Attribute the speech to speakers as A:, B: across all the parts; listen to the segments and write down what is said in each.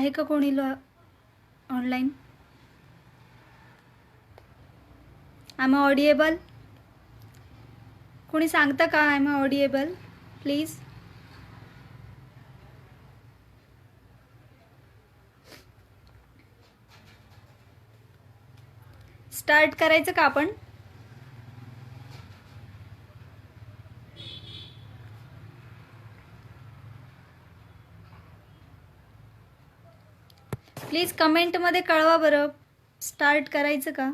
A: आहे का कोणी ऑनलाईन? I audible? कोणी सांगता का आय ऑडिएबल प्लीज? स्टार्ट करायचं का आपण? प्लीज कमेंटमध्ये कळवा बरं, स्टार्ट करायचं का?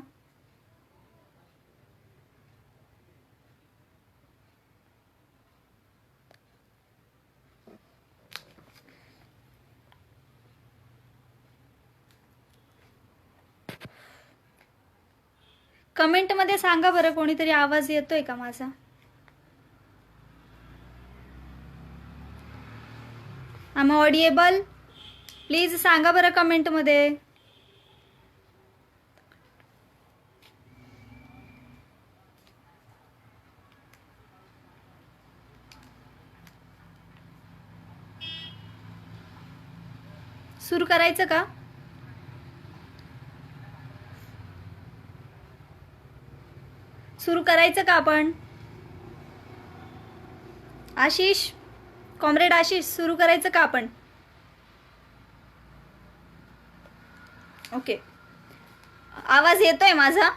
A: कमेंटमध्ये सांगा बरं, कोणीतरी आवाज येतोय का माझा? I audible? प्लीज सांगा बरं कमेंटमध्ये. सुरू करायचं का? सुरू करायचं का आपण? आशिष, कॉम्रेड आशिष, सुरू करायचं का आपण? ओके, आवाज येतोय माझा?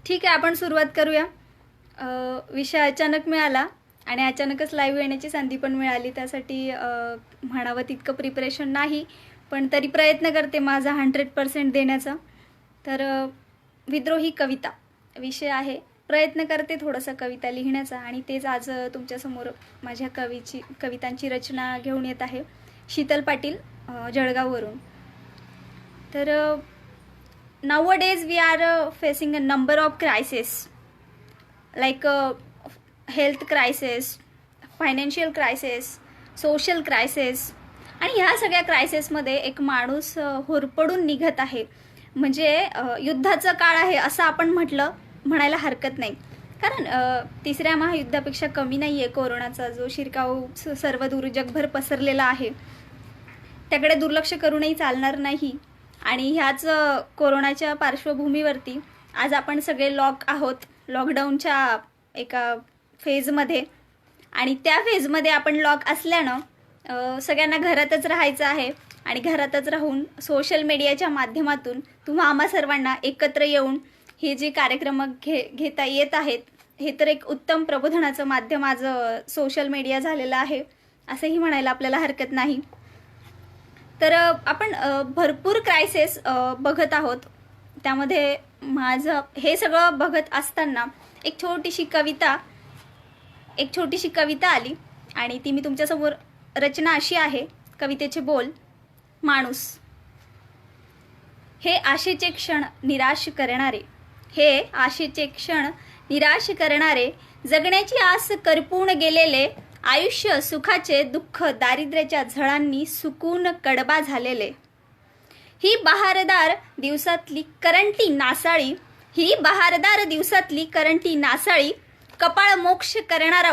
A: ठीक आहे, आपण सुरुवात करूया. विषय अचानक मिळाला आणि अचानकच लाईव्ह येण्याची संधी पण मिळाली. त्यासाठी म्हणावं तितकं प्रिपरेशन नाही, पण तरी प्रयत्न करते माझा 100% देण्याचा. तर विद्रोही कविता विषय आहे. प्रयत्न करते थोडंसं कविता लिहिण्याचा आणि तेच आज तुमच्यासमोर माझ्या कवितांची रचना घेऊन येत आहे. शीतल पाटील, जळगाववरून. तर nowadays we are facing a number of crises like health crisis, financial crisis, social crisis. आणि ह्या सगळ्या क्रायसिसमध्ये एक माणूस होरपळून निघत आहे. म्हणजे युद्धाचं काळ आहे असं आपण म्हणायला हरकत नाही. कारण तिसऱ्या महायुद्धापेक्षा कमी नाही आहे कोरोनाचा जो शिरकाव सर्वदूर जगभर पसरलेला आहे. त्याकडे दुर्लक्ष करूनही चालणार नाही. आणि ह्याच कोरोनाच्या पार्श्वभूमीवरती आज आपण सगळे लॉक आहोत, लॉकडाऊनच्या एका फेजमध्ये. आणि त्या फेजमध्ये आपण लॉक असल्यानं सगळ्यांना घरातच राहायचं आहे. आणि घरातच राहून सोशल मीडियाच्या माध्यमातून तुम्हा आम्हा सर्वांना एकत्र येऊन हे जे कार्यक्रम घेता येत आहेत, हे तर एक उत्तम प्रबोधनाचं माध्यम आज सोशल मीडिया झालेलं आहे असंही म्हणायला आपल्याला हरकत नाही. तर आपण भरपूर क्रायसिस बघत आहोत. त्यामध्ये माझं हे सगळं बघत असताना एक छोटीशी कविता आली आणि ती मी तुमच्यासमोर. रचना अशी आहे, कवितेचे बोल. माणूस. हे आशेचे क्षण निराश करणारे, जगण्याची आस करपून गेलेले, आयुष्य सुखाचे दुःख दारिद्र्याच्या झळांनी सुकून कडबा झालेले. ही बहारदार दिवसातली करंटी नासाळी, कपाळ मोक्ष करणारा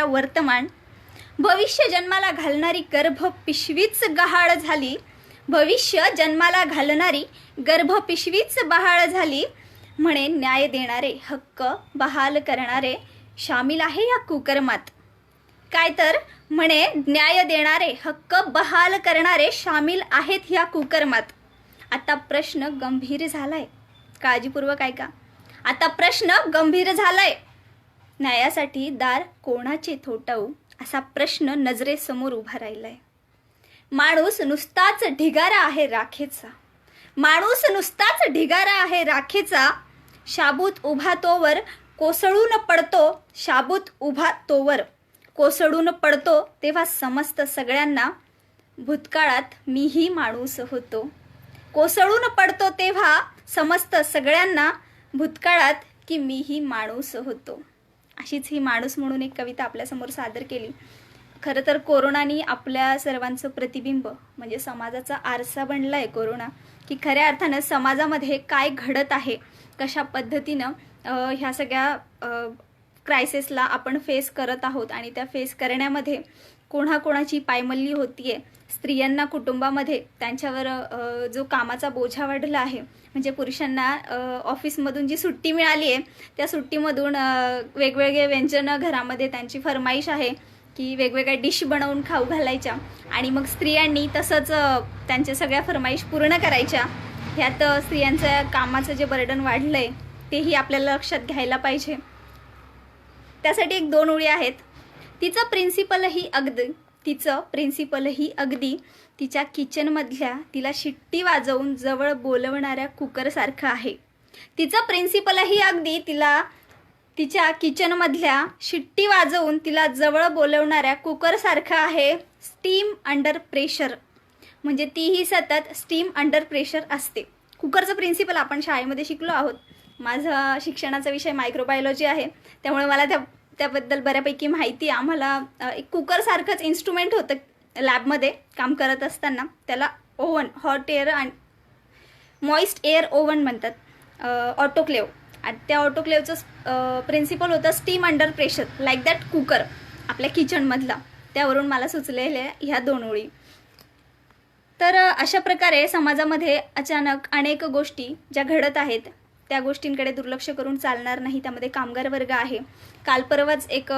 A: वर्तमान, भविष्य जन्माला घालणारी गर्भ पिशवीच बहाळ झाली. म्हणे न्याय देणारे, हक्क बहाल करणारे शामिल आहे या कुकर्मात. काय तर म्हणे न्याय देणारे, हक्क बहाल करणारे शामिल आहेत ह्या कुकर्मात. आता प्रश्न गंभीर झालाय. काळजीपूर्वक ऐका. आता प्रश्न गंभीर झालाय. न्यायासाठी दार कोणाचे थोटावू असा प्रश्न नजरेसमोर उभा राहिलाय. माणूस नुसताच ढिगारा आहे राखेचा. शाबूत उभा तोवर कोसळून पडतो तेव्हा समस्त सगळ्यांना भूतकाळात मीही माणूस होतो. कोसळून पडतो तेव्हा समस्त सगळ्यांना भूतकाळात की मीही माणूस होतो. अशीच ही माणूस म्हणून एक कविता आपल्यासमोर सादर केली. खरं तर कोरोनानी आपल्या सर्वांचं प्रतिबिंब म्हणजे समाजाचा आरसा बनला आहे कोरोना, की खऱ्या अर्थानं समाजामध्ये काय घडत आहे, कशा पद्धतीनं ह्या सगळ्या क्रायसिसला आपण फेस करत आहोत आणि त्या फेस करण्यामध्ये कोणाकोणाची पायमल्ली होतीये, स्त्रियांना कुटुंबामध्ये त्यांच्यावर जो कामाचा बोझा वाढला आहे, म्हणजे पुरुषांना ऑफिसमधून जी सुट्टी मिळाली आहे त्या सुट्टीमधून वेगवेगळे व्यंजनं घरामध्ये त्यांची फरमाईश आहे की वेगवेगळ्या डिश बनवून खाऊ घालायच्या आणि मग स्त्रियांनी तसंच त्यांच्या सगळ्या फरमाईश पूर्ण करायच्या. ह्यात स्त्रियांचं कामाचं जे बर्डन वाढलं आहे तेही आपल्याला लक्षात घ्यायला पाहिजे. त्यासाठी एक 2 ओळी आहेत. तिचं प्रिन्सिपलही अगदी तिच्या किचनमधल्या तिला शिट्टी वाजवून जवळ बोलवणाऱ्या कुकरसारखं आहे. तिचं प्रिन्सिपलही अगदी तिच्या किचनमधल्या शिट्टी वाजवून तिला जवळ बोलवणाऱ्या कुकरसारखं आहे. स्टीम अंडर प्रेशर, म्हणजे तीही सतत स्टीम अंडर प्रेशर असते. कुकरचं प्रिन्सिपल आपण शाळेमध्ये शिकलो आहोत. माझा शिक्षणाचा विषय मायक्रोबायोलॉजी आहे, त्यामुळे मला त्याबद्दल बऱ्यापैकी माहिती आहे. आम्हाला एक कुकरसारखंच इन्स्ट्रुमेंट होतं लॅबमध्ये काम करत असताना. त्याला ओव्हन, हॉट एअर आणि मॉइस्ट एअर ओव्हन म्हणतात, ऑटोक्लेव. आणि त्या ऑटोक्लेवचं प्रिन्सिपल होतं steam under pressure, like that cooker आपल्या किचनमधला. त्यावरून मला सुचलेल्या ह्या 2 ओळी. तर अशा प्रकारे समाजामध्ये अचानक अनेक गोष्टी ज्या घडत आहेत त्या गोष्टींकडे दुर्लक्ष करून चालणार नाही. त्यामध्ये कामगार वर्ग आहे. काल परवाच एक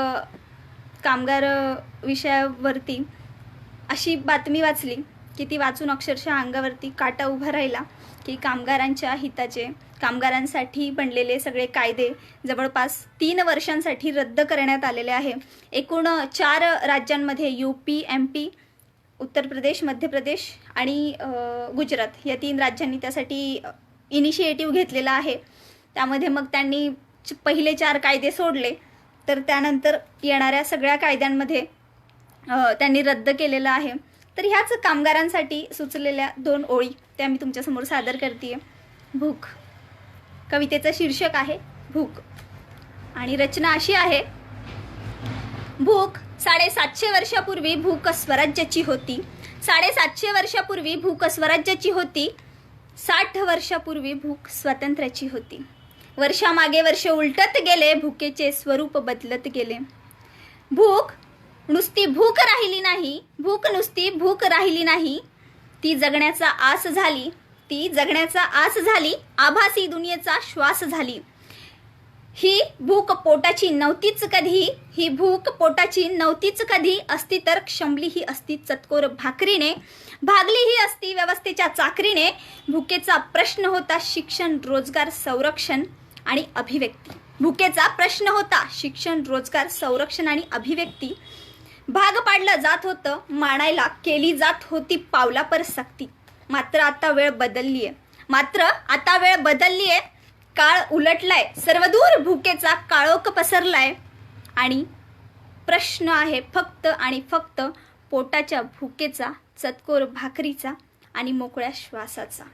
A: कामगार विषयावरती अशी बातमी वाचली की ती वाचून अक्षरशः अंगावरती काटा उभा राहिला की कामगारांच्या हिताचे, कामगारांसाठी बनलेले सगळे कायदे जवळपास 3 वर्षांसाठी रद्द करण्यात आलेले आहे. एकूण 4 राज्यांमध्ये UP, MP, उत्तर प्रदेश, मध्य प्रदेश आणि गुजरात या 3 राज्यांनी त्यासाठी इनिशिएटिव्ह घेतलेला आहे. त्यामध्ये मग त्यांनी पहिले 4 कायदे सोडले, तर त्यानंतर येणाऱ्या सगळ्या कायद्यांमध्ये त्यांनी रद्द केलेलं आहे. तर ह्याच कामगारांसाठी सुचलेल्या 2 ओळी त्या मी तुमच्यासमोर सादर करते. भूक. कवितेचं शीर्षक आहे भूक आणि रचना अशी आहे. भूक 750 वर्षापूर्वी भूक स्वराज्याची होती. 750 वर्षापूर्वी भूक स्वराज्याची होती. 60 वर्षापूर्वी भूक स्वातंत्र्याची होती. वर्षामागे वर्ष उलटत गेले, भूकेचे स्वरूप बदलत गेले. भूक नुसती भूक राहिली नाही, भूक नुसती भूक राहिली नाही, ती जगण्याचा आस झाली, ती जगण्याचा आस झाली, आभासी दुनियेचा श्वास झाली. ही भूक पोटाची नव्हतीच कधी, ही भूक पोटाची नव्हतीच कधी, असती तर क्षमली ही असती चतकोर भाकरीने, भागली ही असती व्यवस्थेच्या चाकरीने. भुकेचा प्रश्न होता शिक्षण, रोजगार, संरक्षण आणि अभिव्यक्ती. भुकेचा प्रश्न होता शिक्षण, रोजगार, संरक्षण आणि अभिव्यक्ती. भाग पाडलं जात होतं मानायला, केली जात होती पावलापर सक्ती. मात्र आता वेळ बदललीये, मात्र आता वेळ बदललीये, काळ उलटलाय, सर्वदूर भुकेचा काळोख पसरलाय आणि प्रश्न आहे फक्त आणि फक्त पोटाच्या भुकेचा, चतकोर भाकरीचा आणि मोकळ्या श्वासाचा.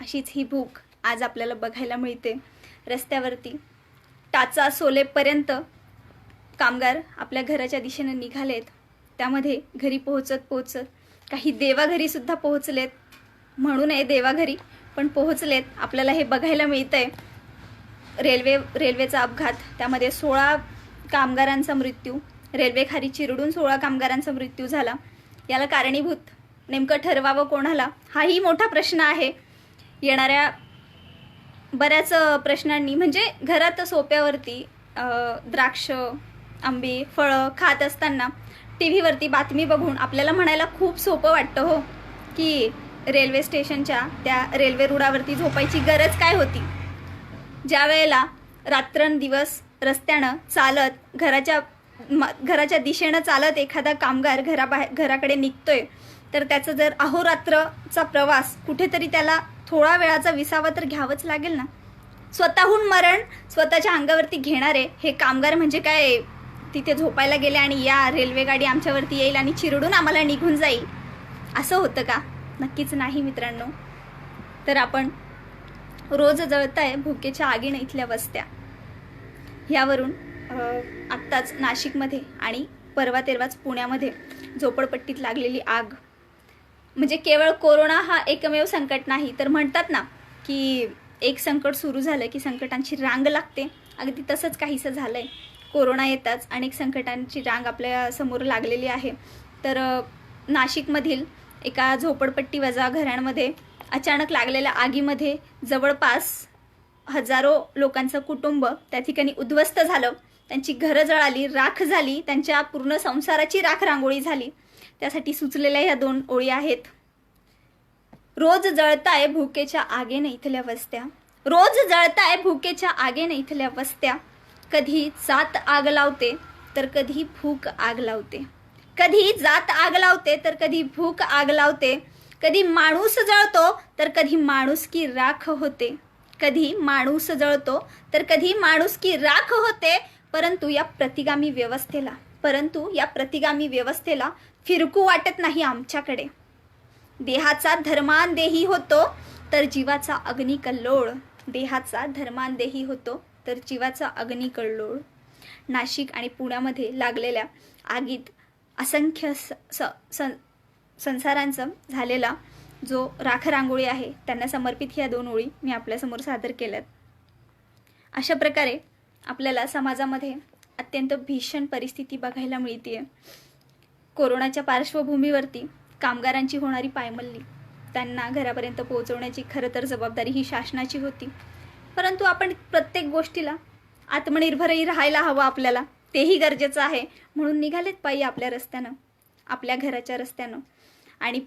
A: अशीच ही भूक आज आपल्याला बघायला मिळते रस्त्यावरती. टाचा सोलेपर्यंत कामगार आपल्या घराच्या दिशेने निघालेत. त्यामध्ये घरी पोहोचत काही देवाघरी सुद्धा पोहोचलेत, म्हणू नये देवाघरी, पण पोहोचलेत. आपल्याला हे बघायला मिळतंय. रेल्वेचा अपघात, त्यामध्ये 16 कामगारांचा मृत्यू, रेल्वे खाली चिरडून 16 कामगारांचा मृत्यू झाला. याला कारणीभूत नेमकं ठरवावं कोणाला, हाही मोठा प्रश्न आहे. येणाऱ्या बऱ्याच प्रश्नांनी, म्हणजे घरात सोप्यावरती द्राक्ष, आंबे, फळं खात असताना TV वरती बातमी बघून आपल्याला म्हणायला खूप सोपं वाटतं हो की रेल्वे स्टेशनच्या त्या रेल्वे रुळावरती झोपायची गरज काय होती. ज्या वेळेला रात्रंदिवस रस्त्यानं चालत घराच्या दिशेनं चालत एखादा कामगार घराकडे निघतोय, तर त्याचं जर अहोरात्रचा प्रवास कुठेतरी त्याला थोडा वेळाचा विसावा तर घ्यावंच लागेल ना. स्वतःहून मरण स्वतःच्या अंगावरती घेणारे हे कामगार म्हणजे काय तिथे झोपायला गेले आणि या रेल्वे गाडी आमच्यावरती येईल आणि चिरडून आम्हाला निघून जाईल, असं होतं का? नक्कीच नाही मित्रांनो. तर आपण रोज जळताय भुकेच्या आगीनं इथल्या वस्त्या, ह्यावरून आत्ताच नाशिकमध्ये आणि परवा तेरवाच पुण्यामध्ये झोपडपट्टीत लागलेली आग, म्हणजे केवळ कोरोना हा एकमेव संकट नाही, तर म्हणतात ना की एक संकट सुरू झालं की संकटांची रांग लागते. अगदी तसंच काहीसं झालं आहे. कोरोना येताच अनेक संकटांची रांग आपल्या समोर लागलेली आहे. तर नाशिकमधील एका झोपडपट्टी वजा घरांमध्ये अचानक लागलेल्या आगीमध्ये जवळपास हजारो लोकांचं कुटुंब त्या ठिकाणी उद्ध्वस्त झालं. त्यांची घरं जळाली, राख झाली, त्यांच्या पूर्ण संसाराची राख रांगोळी झाली. त्यासाठी सुचलेल्या ह्या 2 ओळी आहेत. रोज जळताय भुकेच्या आगेने इथल्या वस्त्या, रोज जळताय भुकेच्या आगेने इथल्या वस्त्या, कधी जात आग लावते तर कधी भूक आग लावते, कधी जात आग लावते तर कधी भूक आग लावते, कधी माणूस जळतो तर कधी माणुसकी राख होते, कधी माणूस जळतो तर कधी माणुसकी राख होते. परंतु या प्रतिगामी व्यवस्थेला फिरकू वाटत नाही आमच्याकडे. देहाचा धर्मान देही होतो तर जीवाचा अग्निकल्लोळ, देहाचा धर्मान देही होतो तर जीवाचा अग्निकल्लोळ. नाशिक आणि पुण्यामध्ये लागलेल्या आगीत असंख्य संसारांचा झालेला जो राख रांगोळी आहे त्यांना समर्पित ह्या 2 ओळी मी आपल्यासमोर सादर केल्यात. अशा प्रकारे आपल्याला समाजामध्ये अत्यंत भीषण परिस्थिती बघायला मिळते. कोरोनाच्या पार्श्वभूमीवरती कामगारांची होणारी पायमल्ली, त्यांना घरापर्यंत पोहोचवण्याची खरं तर जबाबदारी ही शासनाची होती. परंतु आपण प्रत्येक गोष्टीला आत्मनिर्भरही राहायला हवं आपल्याला, तेही गरजेचं आहे. म्हणून निघालेत पायी आपल्या रस्त्यानं, आपल्या घराच्या रस्त्यानं. आणि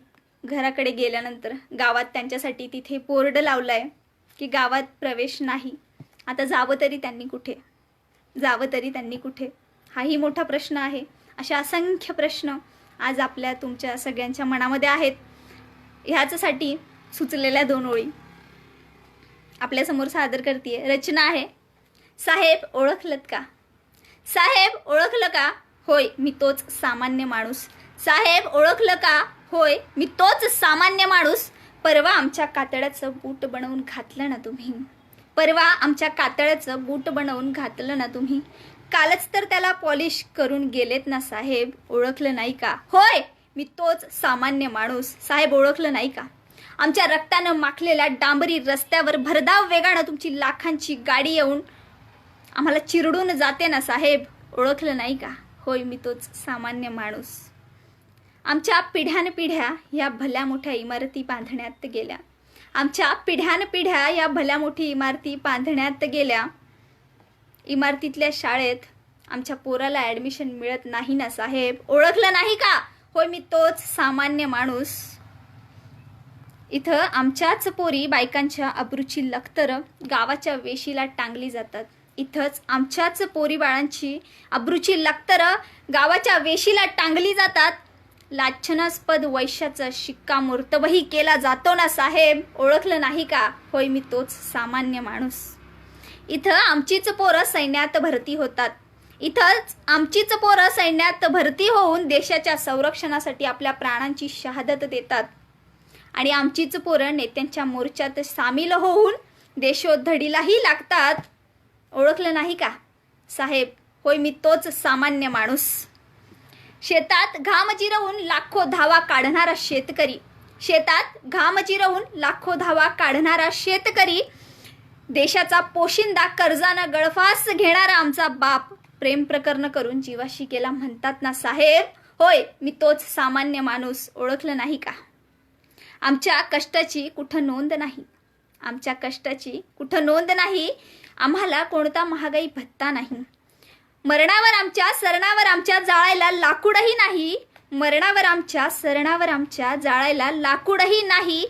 A: घराकडे गेल्यानंतर गावात त्यांच्यासाठी तिथे बोर्ड लावला आहे की गावात प्रवेश नाही. आता जावं तरी त्यांनी कुठे, जावं तरी त्यांनी कुठे, हाही मोठा प्रश्न आहे. अशा असंख्य प्रश्न आज आपल्या तुमच्या सगळ्यांच्या मनामध्ये आहेत. ह्याच्यासाठी सुचलेल्या 2 ओळी आपल्यासमोर सादर करते. रचना आहे, साहेब ओळखलत का, साहेब ओळखलं का, होय मी तोच सामान्य माणूस, साहेब ओळखलं का, होय मी तोच सामान्य माणूस. परवा आमच्या कातळाचं बूट बनवून घातलं ना तुम्ही, परवा आमच्या कातळाचं बूट बनवून घातलं ना तुम्ही, कालच तर त्याला पॉलिश करून गेलेत ना साहेब, ओळखलं नाही का, होय मी तोच सामान्य माणूस, साहेब ओळखलं नाही का. आमच्या रक्तानं माखलेल्या डांबरी रस्त्यावर भरधाव वेगानं तुमची लाखांची गाडी येऊन आम्हाला चिरडून जाते ना साहेब, ओळखलं नाही का, होय मी तोच सामान्य माणूस. आमच्या पिढ्यानपिढ्या या भल्या मोठ्या इमारती बांधण्यात गेल्या, आमच्या पिढ्यानपिढ्या या भल्या मोठी इमारती बांधण्यात गेल्या. इमारतीतल्या शाळेत आमच्या पोराला ॲडमिशन मिळत नाही ना साहेब, ओळखलं नाही का, होय मी तोच सामान्य माणूस. इथं आमच्याच पोरी बायकांच्या अब्रूची लखतरं गावाच्या वेशीला टांगली जातात. इथंच आमच्याच पोरी बाळांची अब्रूची लखतरं गावाच्या वेशीला टांगली जातात. लाछनास्पद वैश्याचा शिक्कामोर्तबही केला जातो ना साहेब, ओळखलं नाही का, होय मी तोच सामान्य माणूस. इथं आमचीच पोरं सैन्यात भरती होतात, इथंच आमचीच पोरं सैन्यात भरती होऊन देशाच्या संरक्षणासाठी आपल्या प्राणांची शहादत देतात. आणि आमचीच पोरं नेत्यांच्या मोर्चात सामील होऊन देशोधडीलाही लागतात. ओळखलं नाही का साहेब, होय मी तोच सामान्य माणूस. शेतात घाम जिरवून लाखो धावा काढणारा शेतकरी, शेतात घाम जिरवून लाखो धावा काढणारा शेतकरी, देशाचा पोशिंदा कर्जानं गळफास घेणारा आमचा बाप, प्रेम प्रकरण करून जीवाशी गेला म्हणतात ना साहेब, होय मी तोच सामान्य माणूस. ओळखलं नाही का. आमच्या कष्टाची कुठं नोंद नाही, आमच्या कष्टाची कुठं नोंद नाही, आम्हाला कोणता महागाई भत्ता नाही. मरणावर आमच्या सरणावर आमच्या जाळायला लाकूडही नाही, मरणावर आमच्या सरणावर आमच्या जाळायला लाकूडही नाही.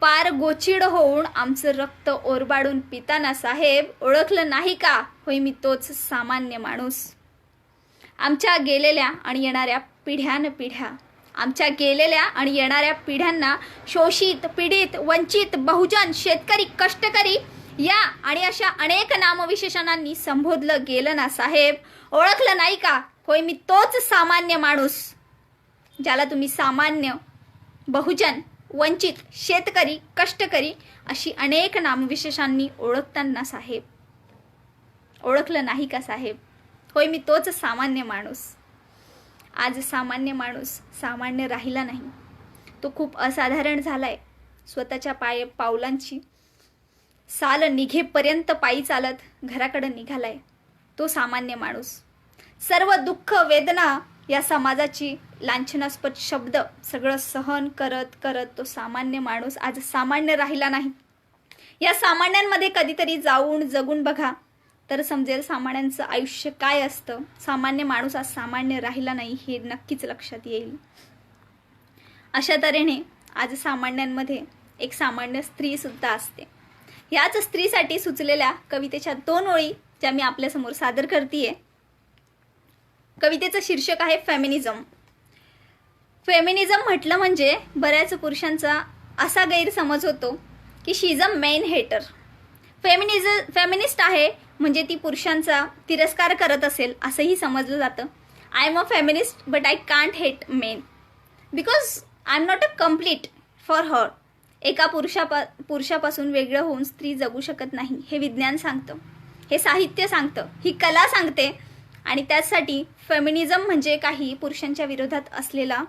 A: पार गोचिड होऊन आमचं रक्त ओरबाडून पिताना साहेब, ओळखलं नाही का, होय मी तोच सामान्य माणूस. आमच्या गेलेल्या आणि येणाऱ्या पिढ्यानपिढ्या, आमच्या गेलेल्या आणि येणाऱ्या पिढ्यांना शोषित, पीडित, वंचित, बहुजन, शेतकरी, कष्टकरी या आणि अशा अनेक नामविशेषणांनी संबोधलं गेलं ना साहेब, ओळखलं नाही का, होय मी तोच सामान्य माणूस. ज्याला तुम्ही सामान्य, बहुजन, वंचित, शेतकरी, कष्टकरी अशी अनेक नामविशेषांनी ओळखताना साहेब, ओळखलं नाही का साहेब, होय मी तोच सामान्य माणूस. आज सामान्य माणूस सामान्य राहिला नाही, तो खूप असाधारण झालाय. स्वतःच्या पावलांची साल निघेपर्यंत पायी चालत घराकडे निघालाय तो सामान्य माणूस. सर्व दुःख वेदना या समाजाची लांछनास्पद शब्द सगळं सहन करत करत तो सामान्य माणूस आज सामान्य राहिला नाही. या सामान्यांमध्ये कधीतरी जाऊन जगून बघा तर समजेल सामान्यांचं आयुष्य काय असतं. सामान्य माणूस आज सामान्य राहिला नाही हे नक्कीच लक्षात येईल. अशा तऱ्हेने आज सामान्यांमध्ये एक सामान्य स्त्री सुद्धा असते. याच स्त्रीसाठी सुचलेल्या कवितेच्या 2 ओळी ज्या मी आपल्यासमोर सादर करतेय. कवितेचं शीर्षक आहे फेमिनिझम. फेमिनिझम म्हटलं म्हणजे बऱ्याच पुरुषांचा असा गैरसमज होतो की शी इज अ मेन हेटर. फेमिनिस्ट आहे म्हणजे ती पुरुषांचा तिरस्कार करत असेल असंही समजलं जातं. I am a feminist but I can't hate main because I am not a complete for her. एका पुरुषापासून वेगळं होऊन स्त्री जगू शकत नाही हे विज्ञान सांगतं, हे साहित्य सांगतं, ही कला सांगते. आणि त्यासाठी फेमिनिझम म्हणजे काही पुरुषांच्या विरोधात असलेला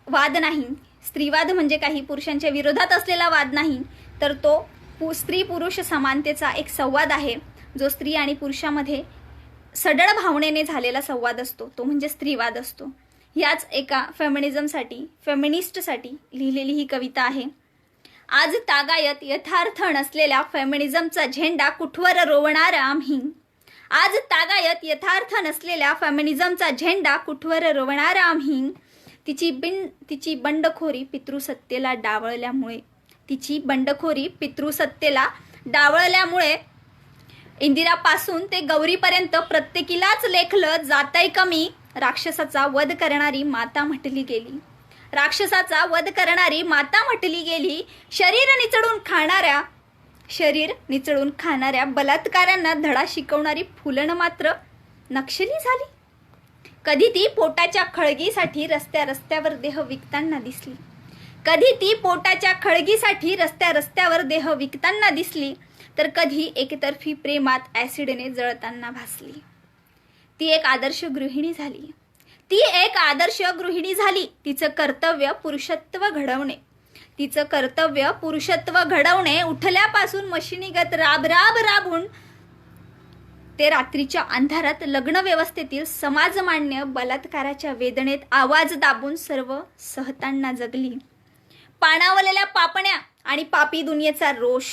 A: वाद नाही, स्त्रीवाद म्हणजे काही पुरुषांच्या विरोधात असलेला वाद नाही, तर तो स्त्री पुरुष समानतेचा एक संवाद आहे जो स्त्री आणि पुरुषामध्ये सढळ भावनेने झालेला संवाद असतो, तो म्हणजे स्त्रीवाद असतो. याच एका फेमिनिस्टसाठी लिहिलेली ही कविता आहे. आज तागायत यथार्थ नसलेल्या फेमिनिझमचा झेंडा कुठवर रोवणार आम्ही. आज तागायत यथार्थ नसलेल्या फेमिनिझमचा झेंडा कुठवर रोवणार आम्ही. तिची बंडखोरी पितृसत्तेला डावळल्यामुळे, तिची बंडखोरी पितृसत्तेला डावळल्यामुळे इंदिरापासून ते गौरीपर्यंत प्रत्येकीलाच लेखलं जातंय कमी. राक्षसाचा वध करणारी माता म्हटली गेली, राक्षसाचा वध करणारी माता म्हटली गेली. शरीर निचळून खाणाऱ्या बलात्काऱ्यांना धडा शिकवणारी फुलन मात्र नक्षली झाली. कधी ती पोटाच्या खळगीसाठी रस्त्यावर देह विकताना दिसली, कधी ती पोटाच्या खळगीसाठी रस्त्यावर देह विकताना दिसली, तर कधी एकतर्फी प्रेमात ॲसिडने जळताना भासली. ती एक आदर्श गृहिणी झाली, ती एक आदर्श गृहिणी झाली. तिचं कर्तव्य पुरुषत्व घडवणे, तिचं कर्तव्य पुरुषत्व घडवणे. उठल्यापासून मशिनीगत राबून ते रात्रीच्या अंधारात लग्न व्यवस्थेतील समाजमान्य बलात्काराच्या वेदनेत आवाज दाबून सर्व सहतांना जगली. पाणावलेल्या पापण्या आणि पापी दुनियेचा रोष,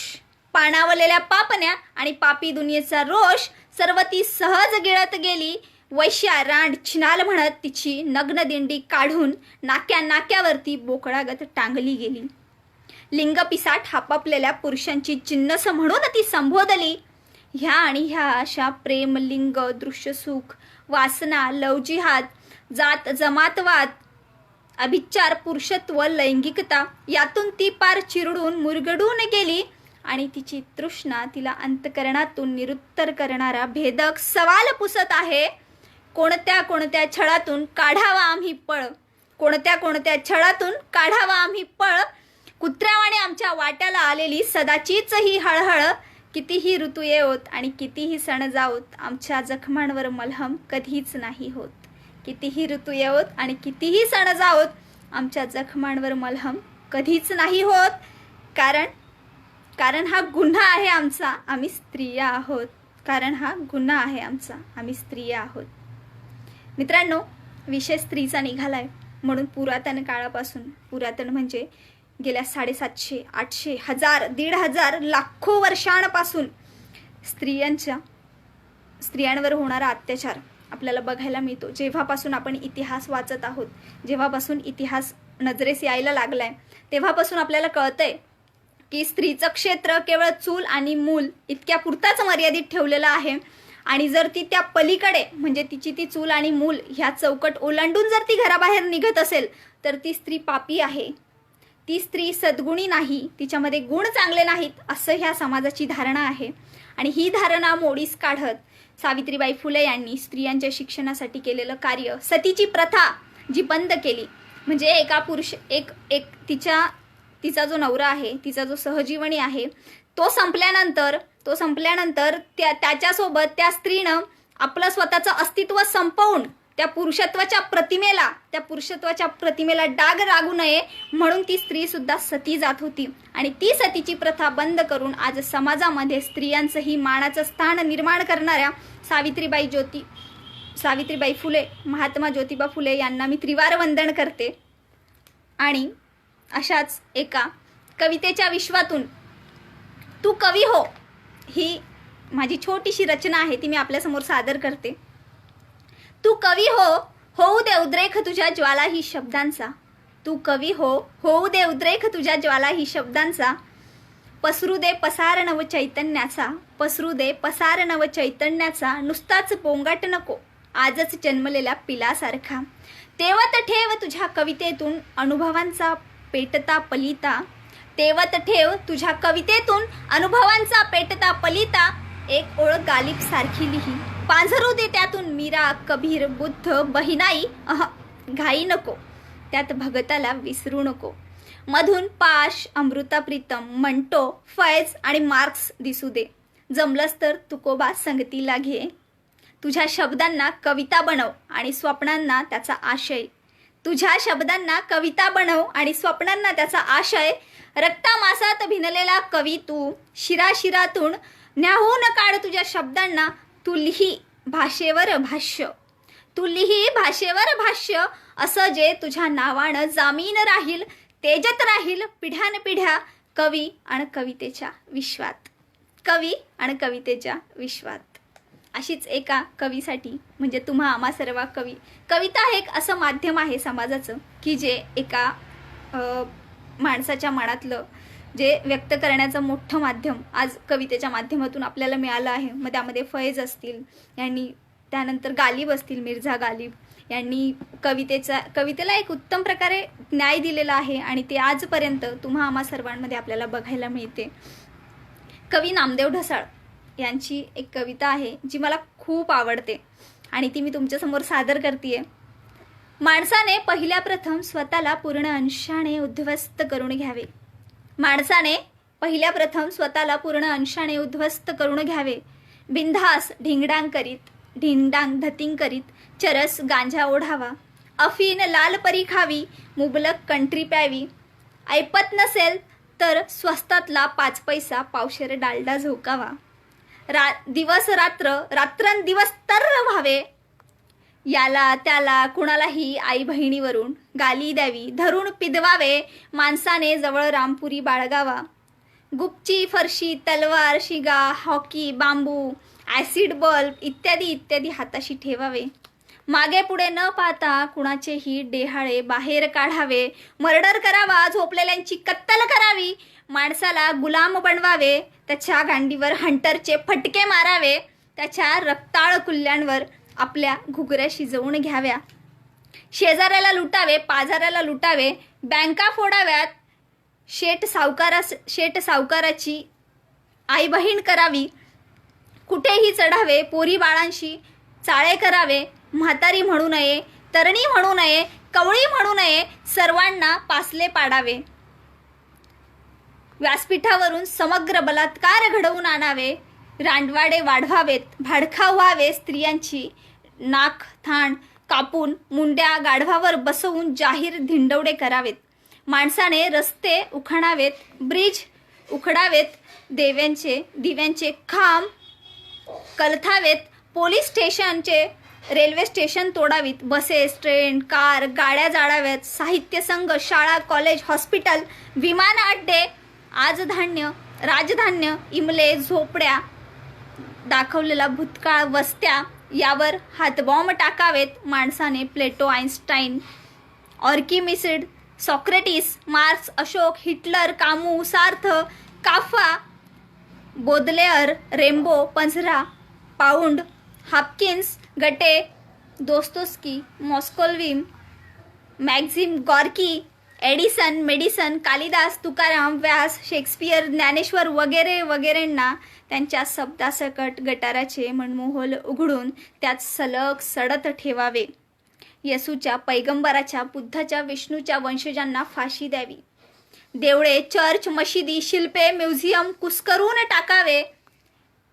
A: पाणावलेल्या पापण्या आणि पापी दुनियेचा रोष सर्व ती सहज गिळत गेली. वैश्या रांड छिनाल म्हणत तिची नग्न दिंडी काढून नाक्यावरती बोकडागत टांगली गेली. लिंगपिसाट हापापलेल्या पुरुषांची चिन्नस म्हणून ती संबोधली. ह्या आणि ह्या अशा प्रेम, लिंग, दृश्यसुख, वासना, लवजिहाद, जात जमातवाद, अभिचार, पुरुषत्व, लैंगिकता यातून ती पार चिरडून मुरगडून गेली. आणि तिची तृष्णा तिला अंतकरणातून निरुत्तर करणारा भेदक सवाल पुसत आहे. कोणत्या छळातून काढावा आम्ही पळ, कोणत्या छळातून काढावा आम्ही पळ. कुत्र्यावाने आमच्या वाट्याला आलेली सदाचीच ही हळहळ. कितीही ऋतू येवोत आणि कितीही सण जावोत, आमच्या जखमांवर मलहम कधीच नाही होत. कितीही ऋतू येवोत आणि कितीही सण जावोत, आमच्या जखमांवर मलहम कधीच नाही होत. कारण हा गुन्हा आहे आमचा, आम्ही स्त्रिया आहोत. कारण हा गुन्हा आहे आमचा, आम्ही स्त्रिया आहोत. मित्रांनो, विषय स्त्रीचा निघालाय म्हणून पुरातन काळापासून, पुरातन म्हणजे गेल्या 750, 800, 1000, 1500 लाखो वर्षांपासून स्त्रियांवर होणारा अत्याचार आपल्याला बघायला मिळतो. जेव्हापासून आपण इतिहास वाचत आहोत, जेव्हापासून इतिहास नजरेस यायला लागलाय, तेव्हापासून आपल्याला कळतंय की स्त्रीचं क्षेत्र केवळ चूल आणि मूल इतक्या पुरताच मर्यादित ठेवलेलं आहे. आणि जर ती त्या पलीकडे म्हणजे तिची ती चूल आणि मूल ह्या चौकट ओलांडून जर ती घराबाहेर निघत असेल तर ती स्त्री पापी आहे, ती स्त्री सद्गुणी नाही, तिच्यामध्ये गुण चांगले नाहीत, असं ह्या समाजाची धारणा आहे. आणि ही धारणा मोडीस काढत सावित्रीबाई फुले यांनी स्त्रियांच्या शिक्षणासाठी केलेलं कार्य, सतीची प्रथा जी बंद केली, म्हणजे तिचा जो नवरा आहे, तिचा जो सहजीवनी आहे, तो संपल्यानंतर त्याच्यासोबत त्या स्त्रीनं आपलं स्वतःचं अस्तित्व संपवून त्या पुरुषत्वाच्या प्रतिमेला डाग लागू नये म्हणून ती स्त्री सुद्धा सती जात होती. आणि ती सतीची प्रथा बंद करून आज समाजामध्ये स्त्रियांचंही मानाचं स्थान निर्माण करणाऱ्या सावित्रीबाई फुले, महात्मा ज्योतिबा फुले यांना मी त्रिवार वंदन करते. आणि अशाच एका कवितेच्या विश्वातून तू कवी हो ही माझी छोटीशी रचना आहे, ती मी आपल्यासमोर सादर करते. तू कवी हो, होऊ दे उद्रेक तुझ्या ज्वाला ही शब्दांचा. तू कवी हो, होऊ दे उद्रेक तुझ्या ज्वाला ही शब्दांचा. पसरू दे पसार नव चैतन्याचा, पसरू दे पसार नव चैतन्याचा. नुसताच पोंगाट नको आजच जन्मलेल्या पिलासारखा. तेवत ठेव तुझ्या कवितेतून अनुभवांचा पेटता पलिता. तेवत ठेव तुझ्या कवितेतून अनुभवांचा पेटता पलिता. एक ओळ गालिब सारखी लिही, पांझरू दे त्यातून मीरा, कबीर, बुद्ध, बहिणाई. घाई नको त्यात भगताला विसरू नको. मधून पाश, अमृता प्रीतम, मंटो, फैज आणि मार्क्स दिसू दे. जमलंच तर तुकोबा संगतीला घे. तुझ्या शब्दांना कविता बनव आणि स्वप्नांना त्याचा आशय. तुझ्या शब्दांना कविता बनव आणि स्वप्नांना त्याचा आशय. रक्तामासात भिनलेला कवी तू, शिराशिरातून न्याहून काढ तुझ्या शब्दांना. तू लिही भाषेवर भाष्य, तू लिही भाषेवर भाष्य. असं जे तुझ्या नावानं जामीन राहील, तेजत राहील पिढ्यानपिढ्या. कवी आणि कवितेच्या विश्वात, कवी आणि कवितेच्या विश्वात. अशीच एका कवीसाठी म्हणजे तुम्हा आम्हा सर्व कविता हे एक असं माध्यम आहे समाजाचं की जे एका माणसाच्या मनातलं जे व्यक्त करण्याचं मोठं माध्यम आज कवितेच्या माध्यमातून आपल्याला मिळालं आहे. मग त्यामध्ये फैज असतील यांनी, त्यानंतर गालिब असतील, मिर्झा गालिब यांनी कवितेला एक उत्तम प्रकारे न्याय दिलेला आहे आणि ते आजपर्यंत तुम्हा आम्हा सर्वांमध्ये आपल्याला बघायला मिळते. कवी नामदेव ढसाळ यांची एक कविता आहे जी मला खूप आवडते आणि ती मी तुमच्यासमोर सादर करते. माणसाने पहिल्या प्रथम स्वतःला पूर्ण अंशाने उद्ध्वस्त करून घ्यावे. माणसाने पहिल्या प्रथम स्वतःला पूर्ण अंशाने उद्ध्वस्त करून घ्यावे. बिनधास ढिंगडांग धतिंग करीत चरस गांजा ओढावा. अफीन लालपरी खावी, मुबलक कंट्री प्यावी. ऐपत नसेल तर स्वस्तातला 5 पैसा पावशेर डालडा झोकावा. दिवस रात्र रात्रंदिवस तर्र व्हावे. याला त्याला कुणालाही आई बहिणीवरून गाली द्यावी. धरून पिदवावे माणसाने जवळ रामपुरी बाळगावा. गुपची, फरशी, तलवार, शिगा, हॉकी, बांबू, ॲसिड बल्ब इत्यादी इत्यादी हाताशी ठेवावे. मागे पुढे न पाहता कुणाचेही डेहाळे बाहेर काढावे. मर्डर करावा, झोपलेल्यांची कत्तल करावी. माणसाला गुलाम बनवावे. त्याच्या गांडीवर हंटरचे फटके मारावे. त्याच्या रक्ताळ कुल्ल्यांवर आपल्या घुगऱ्या शिजवून घ्याव्या. शेजाऱ्याला लुटावे, पाजाऱ्याला लुटावे. बँका फोडाव्यात. शेठ सावकाराची आई बहीण करावी. कुठेही चढावे. पोरी बाळांशी चाळे करावे. म्हातारी म्हणू नये, तरणी म्हणू नये, कवळी म्हणू नये. सर्वांना पासले पाडावे. व्यासपीठावरून समग्र बलात्कार घडवून आणावे. रांडवाडे वाढवावेत. भाडखाव व्हावे. स्त्रियांची नाक थाण कापून मुंड्या गाढवावर बसवून जाहीर धिंडवडे करावेत. माणसाने रस्ते उखणावेत. ब्रिज उखडावेत. दिव्यांचे खांब कलथावेत. पोलीस स्टेशनचे रेल्वे स्टेशन तोडावीत. बसेस, ट्रेन, कार, गाड्या जाळाव्यात. साहित्य संघ, शाळा, कॉलेज, हॉस्पिटल, विमान अड्डे, राजधान्य, इमले, झोपड्या, दाखवलेला भूतकाळ, वस्त्या यावर हातबॉम्ब टाकावेत. माणसाने प्लेटो, आईन्स्टाईन, ऑर्किमिसिड, Socrates, Marx, Ashok, Hitler, Camus, Sartre, Kafka, Baudelaire, Rimbaud, पंझरा, पाऊंड, हापकिन्स, गटे, दोस्तोस्की, मॉस्कोल्विम, Maxim Gorky, Edison, Madison, Kalidas, Tukaram, Vyas, Shakespeare, Dnyaneshwar वगैरे वगैरेंना त्यांच्या शब्दासकट गटाराचे मनमोहल उघडून त्यात सलग सडत ठेवावे. येसूच्या, पैगंबराच्या, बुद्धाच्या, विष्णूच्या वंशजांना फाशी द्यावी. देवळे, चर्च, मशिदी, शिल्पे, म्युझियम कुस्करून टाकावे.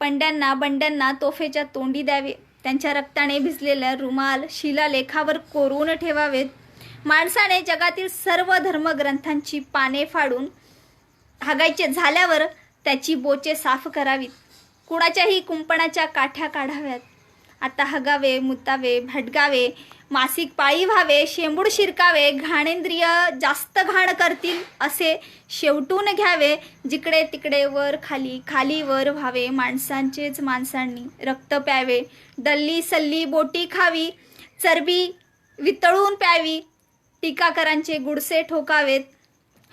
A: पंड्यांना बंड्यांना तोफेच्या तोंडी द्यावे. त्यांच्या रक्ताने भिजलेल्या रुमाल शिलालेखावर कोरून ठेवावेत. माणसाने जगातील सर्व धर्मग्रंथांची पाने फाडून हागायचे झाल्यावर त्याची बोचे साफ करावीत. कुणाच्याही कुंपणाच्या काठ्या काढाव्यात. आता हगावे, मुतावे, भटगावे, मासिक पाळी व्हावे, शेंबूड शिरकावे, घाणेंद्रिय जास्त घाण करतील असे शेवटून घ्यावे. जिकडे तिकडे वर खाली, खाली वर व्हावे. माणसांचेच माणसांनी रक्त प्यावे. डल्ली सल्ली बोटी खावी, चरबी वितळून प्यावी. टीकाकारांचे गुडसे ठोकावेत.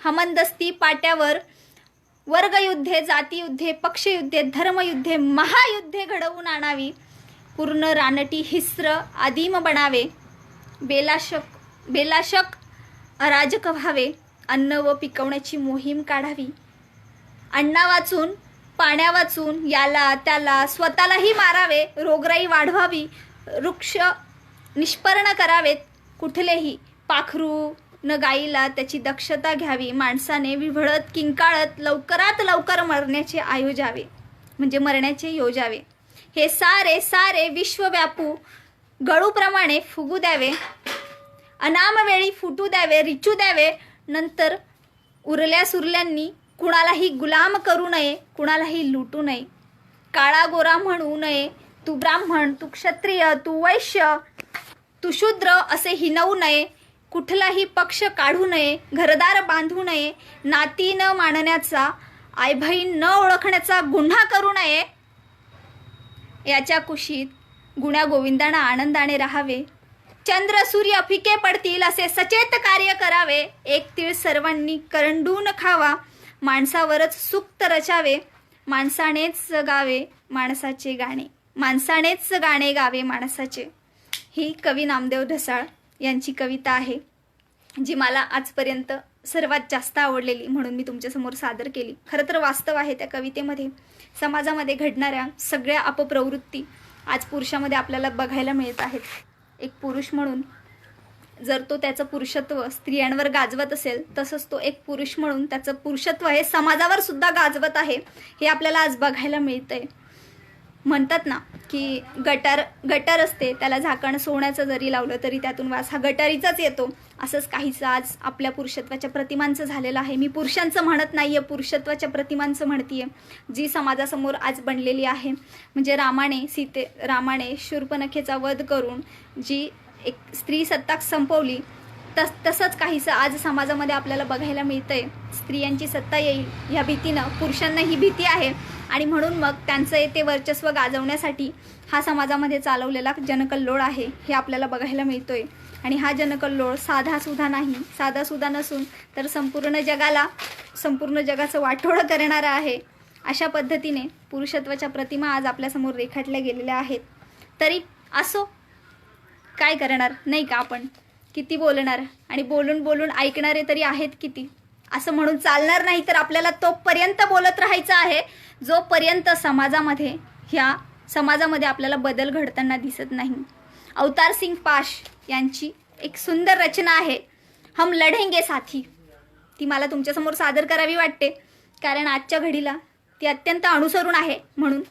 A: हमनदस्ती पाट्यावर वर्गयुद्धे, जातीयुद्धे, पक्षयुद्धे, धर्मयुद्धे, महायुद्धे घडवून आणावी. पूर्ण रानटी हिस्र आदिम बनावे. बेलाशक अराजक व्हावे. अन्न व पिकवण्याची मोहीम काढावी. अण्णा वाचून, पाण्या वाचून, याला त्याला स्वतःलाही मारावे. रोगराई वाढवावी. वृक्ष निष्पर्ण करावेत. कुठलेही पाखरू न गाईला त्याची दक्षता घ्यावी. माणसाने विव्हळत किंकाळत लवकरात लवकर मरण्याचे योजावे. हे सारे सारे विश्व व्यापू गळूप्रमाणे फुगू द्यावे. अनामवेळी फुटू द्यावे, रिचू द्यावे. नंतर उरल्या सुरल्यांनी कुणालाही गुलाम करू नये, कुणालाही लुटू नये. काळा गोरा म्हणू नये. तू ब्राह्मण, तू क्षत्रिय, तू वैश्य, तू शूद्र असे हिनवू नये. कुठलाही पक्ष काढू नये. घरदार बांधू नये. नाती न मानण्याचा, आईबहीण न ओळखण्याचा गुन्हा करू नये. याच्या कुशीत गुण्या गोविंदाना आनंदाने राहावे. चंद्र सूर्य फिके पडतील असे सचेत कार्य करावे. एक तीळ सर्वांनी करंडून खावा. माणसावरच सुक्त रचावे. माणसानेच गावे माणसाचे गाणे. माणसानेच गाणे गावे माणसाचे. ही कवी नामदेव ढसाळ यांची कविता आहे, जी मला आजपर्यंत सर्वात जास्त आवडलेली, म्हणून मी तुमच्यासमोर सादर केली. खरं तर वास्तव आहे त्या कवितेमध्ये. समाजामध्ये घडणाऱ्या सगळ्या अपप्रवृत्ती आज पुरुषामध्ये आपल्याला बघायला मिळत आहेत. एक पुरुष म्हणून जर तो त्याचं पुरुषत्व स्त्रियांवर गाजवत असेल, तसंच तो एक पुरुष म्हणून त्याचं पुरुषत्व हे समाजावर सुद्धा गाजवत आहे. हे आपल्याला आज बघायला मिळतंय. म्हणतात ना की गटार असते, त्याला झाकण सोन्याचं जरी लावलं तरी त्यातून वास हा गटारीचाच येतो. असंच काहीचं आज आपल्या पुरुषत्वाच्या प्रतिमांचं झालेलं आहे. मी पुरुषांचं म्हणत नाहीये, पुरुषत्वाच्या प्रतिमांचं म्हणतीये, जी समाजासमोर आज बनलेली आहे. म्हणजे रामाने शूर्पणखेचा वध करून जी एक स्त्री सत्ता संपवली, तसंच काहीसं आज समाजामध्ये आपल्याला बघायला मिळतंय. स्त्रियांची सत्ता येईल ह्या भीतीनं पुरुषांना ही भीती आहे, आणि म्हणून मग त्यांचं ते वर्चस्व गाजवण्यासाठी हा समाजामध्ये चालवलेला जनकल्लोळ आहे, हे आपल्याला बघायला मिळतोय. आणि हा जनकल्लोळ साधासुद्धा नसून तर संपूर्ण जगाचं वाटोळं करणारा आहे. अशा पद्धतीने पुरुषत्वाच्या प्रतिमा आज आपल्यासमोर रेखाटल्या गेलेल्या आहेत. तरी असो, काय करणार नाही का आपण? किती बोलणार, आणि बोलून बोलून ऐकणारे तरी आहेत किती? असं म्हणून चालणार नाही. तर आपल्याला तोपर्यंत बोलत राहायचं आहे जोपर्यंत समाजामध्ये आपल्याला बदल घडताना दिसत नाही. अवतार सिंग पाश यांची एक सुंदर रचना आहे, हम लढेंगे साथी. ती मला तुमच्यासमोर सादर करावी वाटते, कारण आजच्या घडीला ती अत्यंत अनुसरून आहे. म्हणून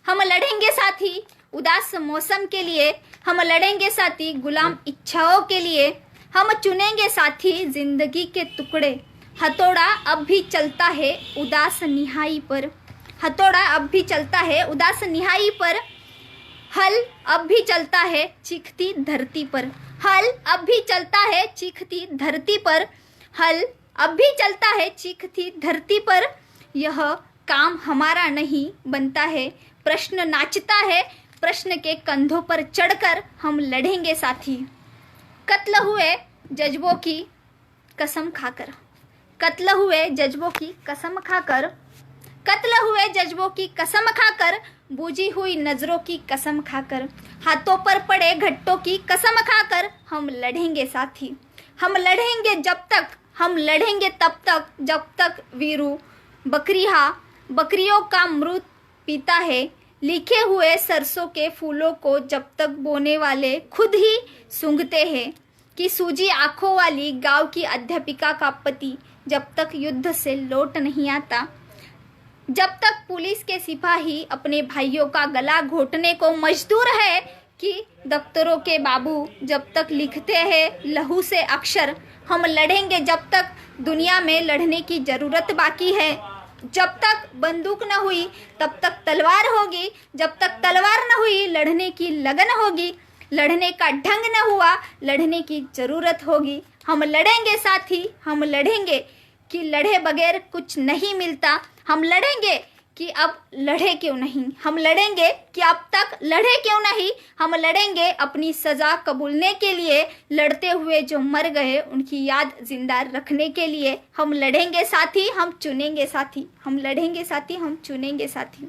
A: हम लढेंगे साथी उदास मौसम के लिए, हम लड़ेंगे साथी गुलाम इच्छाओं के लिए, हम चुनेंगे साथी जिंदगी के टुकड़े, हथौड़ा अब भी चलता है उदास निहाई पर, हथौड़ा अब भी चलता है उदास निहाई पर, हल अब भी चलता है चीखती धरती पर, हल अब भी चलता है चीखती धरती पर, हल अब भी चलता है चीखती धरती पर, यह काम हमारा नहीं बनता है, प्रश्न नाचता है, प्रश्न के कंधों पर चढ़कर हम लड़ेंगे साथी. कत्ल हुए जज्बों की कसम खाकर, कत्ल हुए जज्बों की कसम खाकर, कत्ल हुए जज्बों की कसम खाकर, बूझी हुई नजरों की कसम खाकर, हाथों पर पड़े घट्टों की कसम खाकर, हम लड़ेंगे साथी. हम लड़ेंगे जब तक, हम लड़ेंगे तब तक जब तक वीरू बकरियों का मृत पीता है, लिखे हुए सरसों के फूलों को जब तक बोने वाले खुद ही सूंघते हैं, कि सूजी आंखों वाली गांव की अध्यापिका का पति जब तक युद्ध से लौट नहीं आता, जब तक पुलिस के सिपाही अपने भाइयों का गला घोटने को मजदूर है कि दफ्तरों के बाबू जब तक लिखते हैं लहू से अक्षर, हम लड़ेंगे जब तक दुनिया में लड़ने की ज़रूरत बाकी है। जब तक बंदूक न हुई तब तक तलवार होगी, जब तक तलवार न हुई लड़ने की लगन होगी, लड़ने का ढंग न हुआ लड़ने की ज़रूरत होगी। हम लड़ेंगे साथी, हम लड़ेंगे कि लड़े बगैर कुछ नहीं मिलता, हम लड़ेंगे कि अब लड़े क्यों नहीं, हम लड़ेंगे कि अब तक लड़े क्यों नहीं, हम लड़ेंगे अपनी सज़ा कबूलने के लिए, लड़ते हुए जो मर गए उनकी याद जिंदा रखने के लिए। हम लड़ेंगे साथी, हम चुनेंगे साथी, हम लढेंगे साथी, हम चुनेंगे साथी।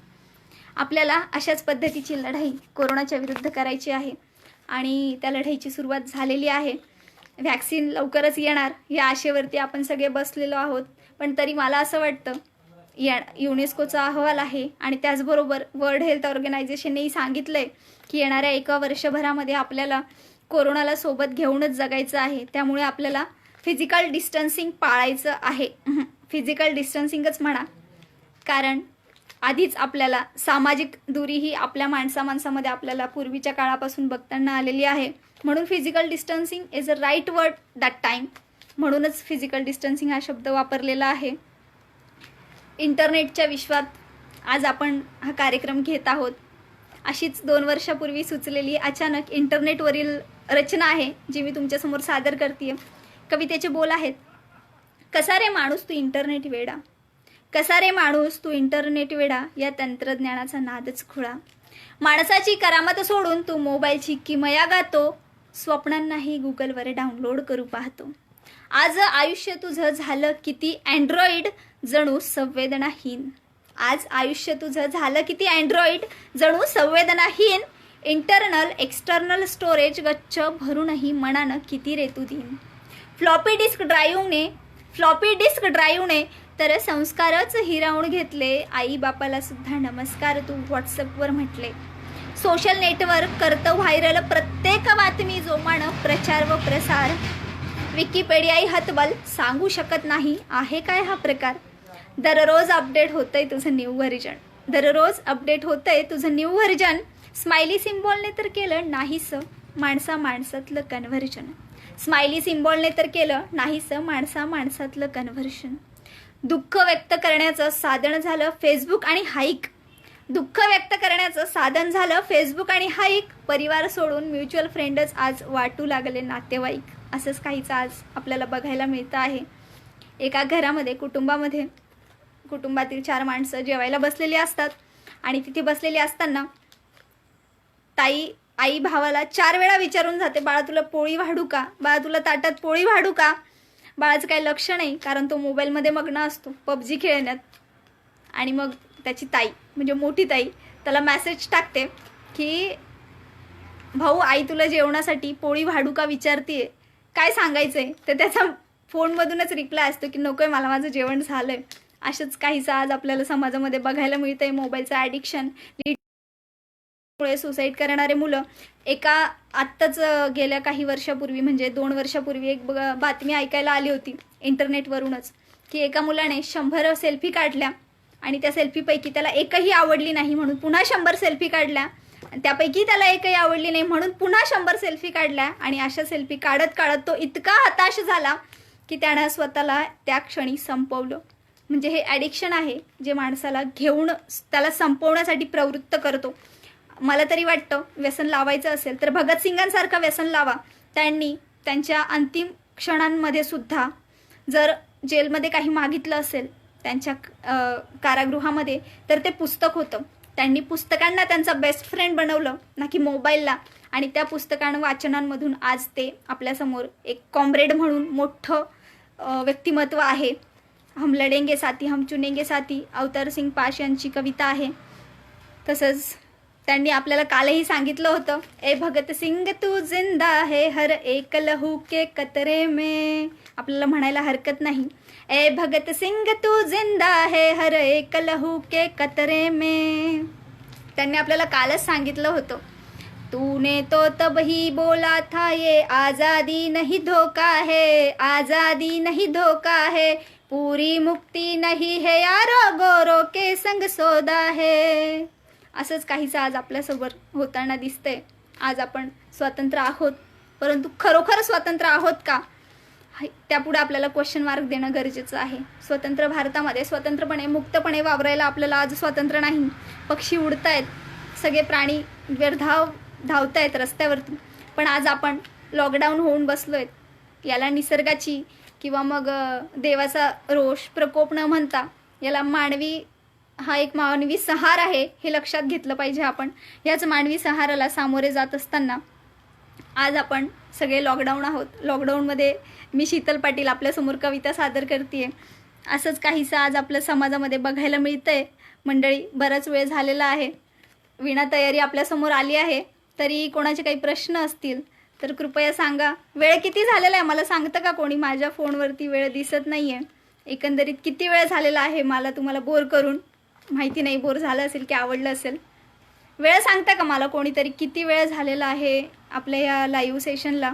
A: आपल्याला अशाच पद्धतीची लढाई कोरोनाच्या विरुद्ध करायची आहे आणि त्या लढाईची सुरुवात झालेली आहे। वॅक्सिन लवकरच येणार या आशेवरती आपण सगळे बसलेलो आहोत, पण तरी मला असं वाटतं युनेस्कोचा अहवाल आहे आणि त्याचबरोबर वर्ल्ड हेल्थ ऑर्गनायझेशननेही सांगितलंय की येणाऱ्या 1 वर्षभरामध्ये आपल्याला कोरोनाला सोबत घेऊनच जगायचं आहे। त्यामुळे आपल्याला फिजिकल डिस्टन्सिंग पाळायचं आहे, फिजिकल डिस्टन्सिंगच म्हणा, कारण आधीच आपल्याला सामाजिक दूरी ही आपल्या माणसामध्ये आपल्याला पूर्वीच्या काळापासून बघताना आलेली आहे। म्हणून physical distancing is a right word that time, म्हणूनच फिजिकल डिस्टन्सिंग हा शब्द वापरलेला आहे। इंटरनेटच्या विश्वात आज आपण हा कार्यक्रम घेत आहोत। अशीच 2 वर्षापूर्वी सुचलेली अचानक इंटरनेटवरील रचना आहे जी मी तुमच्यासमोर सादर करते। कवितेचे बोल आहेत, कसा रे माणूस तू इंटरनेट वेडा, कसा रे माणूस तू इंटरनेट वेडा, या तंत्रज्ञानाचा नादच खुळा, माणसाची करामत सोडून तू मोबाईलची किमया गातो, स्वप्नांनाही गुगलवर डाउनलोड करू पाहतो। आज आयुष्य तुझं झालं किती अँड्रॉइड जणू संवेदनाहीन, आज आयुष्य तुझं झालं किती अँड्रॉइड जणू संवेदनाहीन, इंटरनल एक्सटर्नल स्टोरेज गच्च भरूनही मनानं किती रे तू दिन, फ्लॉपी डिस्क ड्राईव्हने तर संस्कारच हिरावून घेतले, आई बापाला सुद्धा नमस्कार तू व्हॉट्सअपवर म्हटले, सोशल नेटवर्क करतं व्हायरल प्रत्येक बातमी जोमानं प्रचार व प्रसार, विकिपीडियाही हतबल सांगू शकत नाही आहे काय हा प्रकार, दररोज अपडेट होतंय तुझं न्यू व्हर्जन, दररोज अपडेट होतंय तुझं न्यू व्हर्जन, स्माइली सिम्बॉलने तर केलं नाहीसं माणसातलं कन्व्हर्जन, स्माइली सिम्बॉलने तर केलं नाहीसं माणसातलं कन्व्हर्जन, दुःख व्यक्त करण्याचं साधन झालं फेसबुक आणि हाईक, दुःख व्यक्त करण्याचं साधन झालं फेसबुक आणि हाईक, परिवार सोडून म्युच्युअल फ्रेंडच आज वाटू लागले नातेवाईक, असंच काहीच आज आपल्याला बघायला मिळतं आहे। एका घरामध्ये कुटुंबातील 4 माणसं जेवायला बसलेली असतात आणि तिथे बसलेली असताना आई भावाला 4 वेळा विचारून जाते, बाळा तुला पोळी वाढू का, बाळा तुला ताटात पोळी वाढू का, बाळाचं काही लक्ष नाही कारण तो मोबाईलमध्ये मग्न असतो पबजी खेळण्यात, आणि मग त्याची ताई म्हणजे मोठी ताई त्याला मेसेज टाकते की भाऊ आई तुला जेवणासाठी पोळी वाढू का विचारतीये, काय सांगायचंय, तर त्याचा फोनमधूनच रिप्लाय असतो की नकोय मला, माझं जेवण झालंय। अशाच काहीचं आज आपल्याला समाजामध्ये बघायला मिळतंय। मोबाईलचं ॲडिक्शन मुळे सुसाईड करणारे मुलं, आत्ताच गेल्या काही वर्षापूर्वी म्हणजे 2 वर्षापूर्वी एक बातमी ऐकायला आली होती इंटरनेटवरूनच की एका मुलाने 100 सेल्फी काढल्या आणि त्या सेल्फीपैकी त्याला एकही आवडली नाही म्हणून पुन्हा 100 सेल्फी काढल्या, त्यापैकी त्याला एकही आवडली नाही म्हणून पुन्हा 100 सेल्फी काढल्या, आणि अशा सेल्फी काढत तो इतका हताश झाला की त्यानं स्वतःला त्या क्षणी संपवलं। म्हणजे हे ॲडिक्शन आहे जे माणसाला घेऊन त्याला संपवण्यासाठी प्रवृत्त करतो। मला तरी वाटतं व्यसन लावायचं असेल तर भगतसिंगांसारखं व्यसन लावा। त्यांनी त्यांच्या अंतिम क्षणांमध्ये सुद्धा जर जेलमध्ये काही मागितलं असेल त्यांच्या कारागृहामध्ये तर ते पुस्तक होतं। त्यांनी पुस्तकांना त्यांचा बेस्ट फ्रेंड बनवलं ना की मोबाईलला, आणि त्या वाचनांमधून आज ते आपल्यासमोर एक कॉम्रेड म्हणून मोठं व्यक्तिमत्व आहे। हम लढेंगे साथी, हम चुनेंगे साथी अवतार सिंग पाश यांची कविता आहे। तसंच त्यांनी आपल्याला कालही सांगितलं होतं, ए भगत सिंग तू जिंदा है हर एक लहू के कतरे में, आपल्याला म्हणायला हरकत नाही, ए भगत सिंग तू जिंदा है हर एक लहू के कतरे में। त्यांनी आपल्याला कालच सांगितलं होतं तूने तो तब ही बोला था ये आज़ादी नहीं धोखा है, आज़ादी नहीं धोखा है, पुरी मुक्ती नहीं है यारो, गोरो के संग सौदा है. असंच काहीसं आज आपल्यासोबत होताना दिसतंय. आज आपण स्वतंत्र आहोत, परंतु खरोखर स्वतंत्र आहोत का, त्यापुढे आपल्याला क्वेश्चन मार्क देणं गरजेचं आहे. स्वतंत्र भारतामध्ये स्वतंत्रपणे मुक्तपणे वावरायला आपल्याला आज स्वातंत्र्य नाही. पक्षी उडतायत, सगळे प्राणी धावतायत रस्त्यावरती, पण आज आपण लॉकडाऊन होऊन बसलोय. याला निसर्गाची किंवा मग देवाचा रोष प्रकोप न म्हणता याला हा एक मानवी सहार आहे हे लक्षात घेतलं पाहिजे आपण. याच मानवी सहाराला सामोरे जात असताना आज आपण सगळे लॉकडाऊन आहोत. लॉकडाऊनमध्ये मी शीतल पाटील आपल्यासमोर कविता सादर करते. असंच काहीसं आज आपल्या समाजामध्ये बघायला मिळतंय. मंडळी, बराच वेळ झालेला आहे, विना तयारी आपल्यासमोर आली आहे. तरी कोणाचे काही प्रश्न असतील तर कृपया सांगा. वेळ किती झालेला आहे मला सांगतं का कोणी? माझ्या फोनवरती वेळ दिसत नाही आहे. एकंदरीत किती वेळ झालेला आहे मला तुम्हाला बोर करून माहिती नाही. बोर झालं असेल की आवडलं असेल. वेळ सांगता का मला कोणीतरी, किती वेळ झालेला आहे आपल्या या लाईव्ह सेशनला?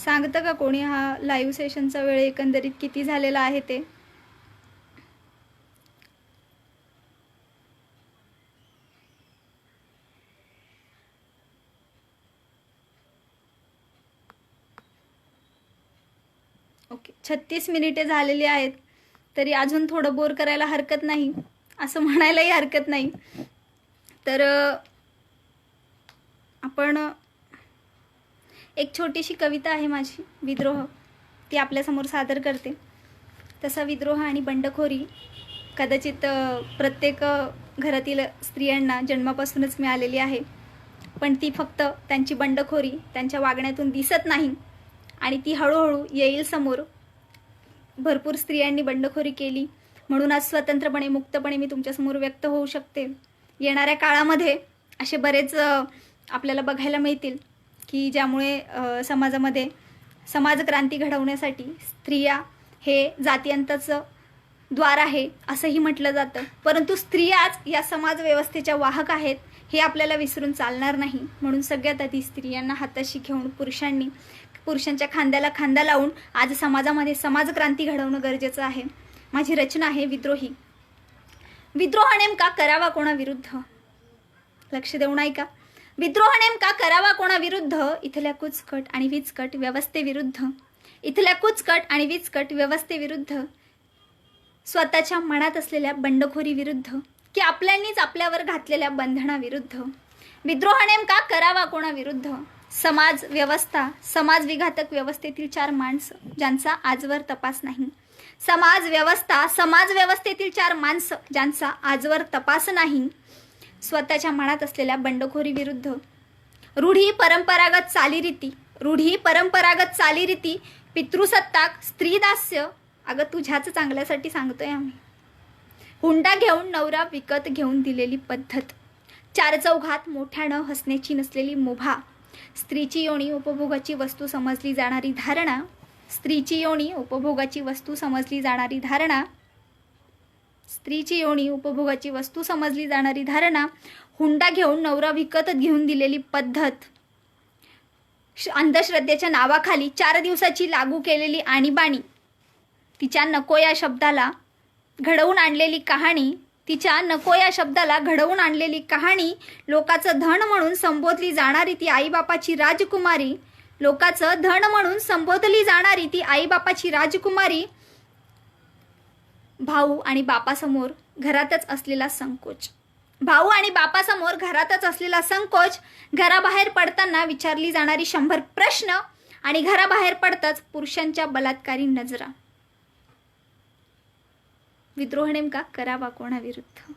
A: सांगतं का कोणी हा लाईव्ह सेशनचा वेळ एकंदरीत किती झालेला आहे ते? ओके, 36 मिनिटे झालेली आहेत. तरी अजून थोडं बोर करायला हरकत नाही, असं म्हणायलाही हरकत नाही. तर आपण एक छोटीशी कविता आहे माझी, विद्रोह, ती आपल्यासमोर सादर करते. तसा विद्रोह आणि बंडखोरी कदाचित प्रत्येक घरातील स्त्रियांना जन्मापासूनच मिळालेली आहे. पण ती फक्त त्यांची बंडखोरी त्यांच्या वागण्यातून दिसत नाही आणि ती हळूहळू येईल समोर. भरपूर स्त्रियांनी बंडखोरी केली म्हणून आज स्वतंत्रपणे मुक्तपणे मी तुमच्यासमोर व्यक्त होऊ शकते. येणाऱ्या काळामध्ये असे बरेच आपल्याला बघायला मिळतील की ज्यामुळे समाजामध्ये समाजक्रांती घडवण्यासाठी स्त्रिया हे जातीअंताचं द्वार आहे असंही म्हटलं जातं. परंतु स्त्रियाच या समाजव्यवस्थेच्या वाहक आहेत हे आपल्याला विसरून चालणार नाही. म्हणून सगळ्यात आधी स्त्रियांना हाताशी घेऊन पुरुषांच्या खांद्याला खांदा लावून आज समाजामध्ये समाजक्रांती घडवणं गरजेचं आहे. माझी रचना आहे विद्रोही. विद्रोह नेमका करावा कोणाविरुद्ध? लक्ष देऊन ऐका. विद्रोह नेमका करावा कोणाविरुद्ध? इथल्या कुचकट आणि विचकट व्यवस्थेविरुद्ध. इथल्या कुचकट आणि विचकट व्यवस्थेविरुद्ध. स्वतःच्या मनात असलेल्या बंडखोरी विरुद्ध, की आपल्यांनीच आपल्यावर घातलेल्या बंधनाविरुद्ध. विद्रोह नेमका करावा कोणाविरुद्ध? समाज व्यवस्था, समाज विघातक व्यवस्थेतील 4 माणसं ज्यांचा आजवर तपास नाही. समाज व्यवस्था, समाज व्यवस्थेतील 4 माणसं ज्यांचा आजवर तपास नाही. स्वतःच्या मनात असलेल्या बंडखोरी विरुद्ध. रूढी परंपरागत चालीरीती, रूढी परंपरागत चालीरीती, पितृसत्ताक, स्त्रीदास्य. अगं तुझ्याच चांगल्यासाठी सांगतोय आम्ही. हुंडा घेऊन नवरा विकत घेऊन दिलेली पद्धत. 4 चौघात मोठ्यानं हसण्याची नसलेली मुभा. स्त्रीची योनी उपभोगाची वस्तू समजली जाणारी धारणा. स्त्रीची योनी उपभोगाची वस्तू समजली जाणारी धारणा. स्त्रीची योनी उपभोगाची वस्तू समजली जाणारी धारणा. हुंडा घेऊन नवरा विकत घेऊन दिलेली पद्धत. अंधश्रद्धेच्या नावाखाली 4 दिवसाची लागू केलेली आणीबाणी. तिच्या नको या शब्दाला घडवून आणलेली कहाणी. तिच्या नको या शब्दाला घडवून आणलेली कहाणी. लोकाचं धन म्हणून संबोधली जाणारी ती आईबापाची राजकुमारी. लोकाचं धन म्हणून संबोधली जाणारी ती आईबापाची राजकुमारी. भाऊ आणि बापासमोर घरातच असलेला संकोच. भाऊ आणि बापासमोर घरातच असलेला संकोच. घराबाहेर पडताना विचारली जाणारी 100 प्रश्न आणि घराबाहेर पडताच पुरुषांच्या बलात्कारी नजरा. विद्रोह नेमका करावा कोणाविरुद्ध?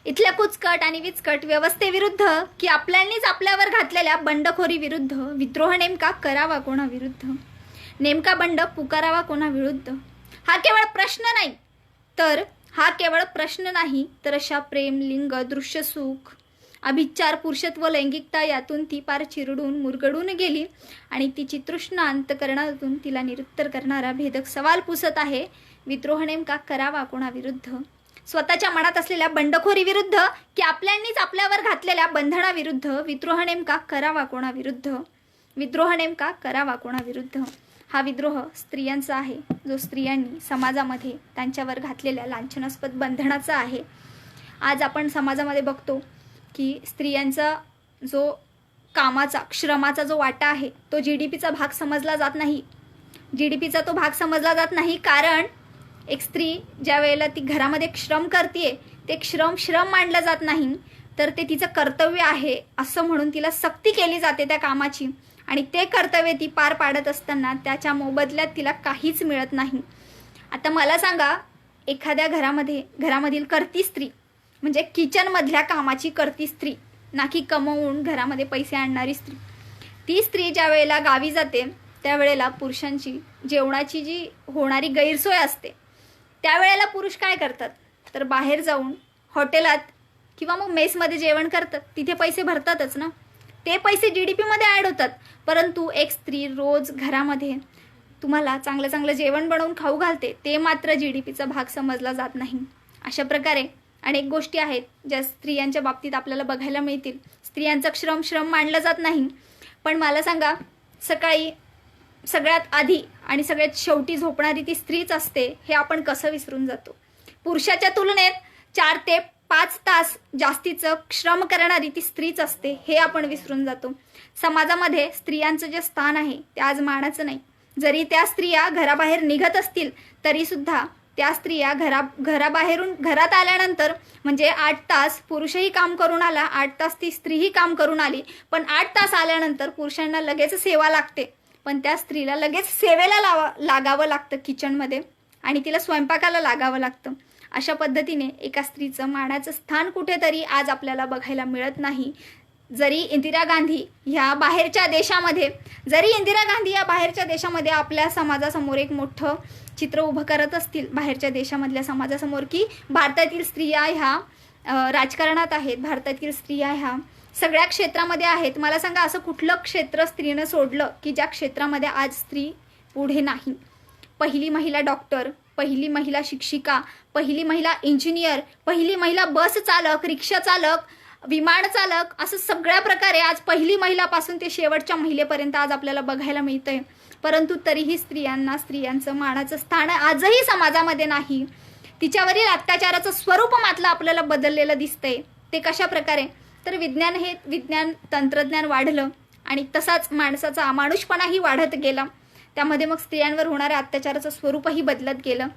A: इथल्या कुचकट आणि विचकट व्यवस्थेविरुद्ध, की आपल्यांनीच आपल्यावर घातलेल्या बंडखोरी विरुद्ध. विद्रोह नेमका करावा कोणाविरुद्ध? नेमका बंड पुकारावा कोणाविरुद्ध? हा केवळ प्रश्न नाही तर अशा प्रेम, लिंग, दृश्य सुख, अभिचार, पुरुषत्व, लैंगिकता यातून ती पार चिरडून मुरगडून गेली आणि तिची तृष्णा अंतकरणातून तिला निरुत्तर करणारा भेदक सवाल पुसत आहे. विद्रोह नेमका करावा कोणाविरुद्ध? स्वतःच्या मनात असलेल्या बंडखोरीविरुद्ध की आपल्यांनीच आपल्यावर घातलेल्या बंधनाविरुद्ध विद्रोह नेमका करावा कोणाविरुद्ध? विद्रोह नेमका करावा कोणाविरुद्ध? हा विद्रोह स्त्रियांचा आहे, जो स्त्रियांनी समाजामध्ये त्यांच्यावर घातलेल्या लांछनास्पद बंधनाचा आहे. आज आपण समाजामध्ये बघतो की स्त्रियांचा जो कामाचा, श्रमाचा जो वाटा आहे तो GDPचा भाग समजला जात नाही. GDPचा तो भाग समजला जात नाही कारण एक स्त्री ज्या वेळेला ती घरामध्ये श्रम करते ते श्रम मानलं जात नाही, तर ते तिचं कर्तव्य आहे असं म्हणून तिला सक्ती केली जाते त्या कामाची. आणि ते कर्तव्य ती पार पाडत असताना त्याच्या मोबदल्यात तिला काहीच मिळत नाही. आता मला सांगा, एखाद्या घरामधील करती स्त्री म्हणजे किचनमधल्या कामाची करती स्त्री, ना की कमवून घरामध्ये पैसे आणणारी स्त्री, ती स्त्री ज्या वेळेला गावी जाते त्यावेळेला पुरुषांची जेवणाची जी होणारी गैरसोय असते त्यावेळेला पुरुष काय करतात, तर बाहेर जाऊन हॉटेलात किंवा मग मेसमध्ये जेवण करतात. तिथे पैसे भरतातच ना, ते पैसे GDPमध्ये ॲड होतात. परंतु एक स्त्री रोज घरामध्ये तुम्हाला चांगलं चांगलं जेवण बनवून खाऊ घालते, ते मात्र GDPचा भाग समजला जात नाही. अशा प्रकारे अनेक गोष्टी आहेत ज्या स्त्रियांच्या बाबतीत आपल्याला बघायला मिळतील. स्त्रियांचा श्रम मानला जात नाही. पण मला सांगा, सकाळी सगळ्यात आधी आणि सगळ्यात शेवटी झोपणारी ती स्त्रीच असते, हे आपण कसं विसरून जातो? पुरुषाच्या तुलनेत 4 ते 5 तास जास्तीचं श्रम करणारी ती स्त्रीच असते, हे आपण विसरून जातो. समाजामध्ये स्त्रियांचं जे स्थान आहे ते आज मानाचं नाही. जरी त्या स्त्रिया घराबाहेर निघत असतील तरी सुद्धा त्या स्त्रिया घराबाहेरून घरात आल्यानंतर म्हणजे 8 तास पुरुषही काम करून आला, 8 तास ती स्त्रीही काम करून आली, पण 8 तास आल्यानंतर पुरुषांना लगेच सेवा लागते, पण त्या स्त्रीला लगेच सेवेला लागावं लागतं किचनमध्ये आणि तिला स्वयंपाकाला लागावं लागतं. अशा पद्धतीने एका स्त्रीचं मानाचं स्थान कुठेतरी आज आपल्याला बघायला मिळत नाही. जरी इंदिरा गांधी ह्या बाहेरच्या देशामध्ये आपल्या समाजासमोर एक मोठं चित्र उभं करत असतील, बाहेरच्या देशामधल्या समाजासमोर, की भारतातील स्त्रिया ह्या राजकारणात आहेत, भारतातील स्त्रिया ह्या सगळ्या क्षेत्रामध्ये आहेत. मला सांगा, असं कुठलं क्षेत्र स्त्रीनं सोडलं की ज्या क्षेत्रामध्ये आज स्त्री पुढे नाही? पहिली महिला डॉक्टर, पहिली महिला शिक्षिका, पहिली महिला इंजिनियर, पहिली महिला बस चालक, रिक्षा चालक, विमान चालक, असं सगळ्या प्रकारे आज पहिली महिलापासून ते शेवटच्या महिलेपर्यंत आज आपल्याला बघायला मिळतंय. परंतु तरीही स्त्रियांचं मानाचं स्थान आजही समाजामध्ये नाही. तिच्यावरील अत्याचाराचं स्वरूप मात्र आपल्याला बदललेलं दिसतंय. ते कशा प्रकारे? तर विज्ञान तंत्रज्ञान वाढलं आणि तसाच माणसाचा अमानुषपणाही वाढत गेला. त्यामध्ये मग स्त्रियांवर होणाऱ्या अत्याचाराचं स्वरूपही बदलत गेलं.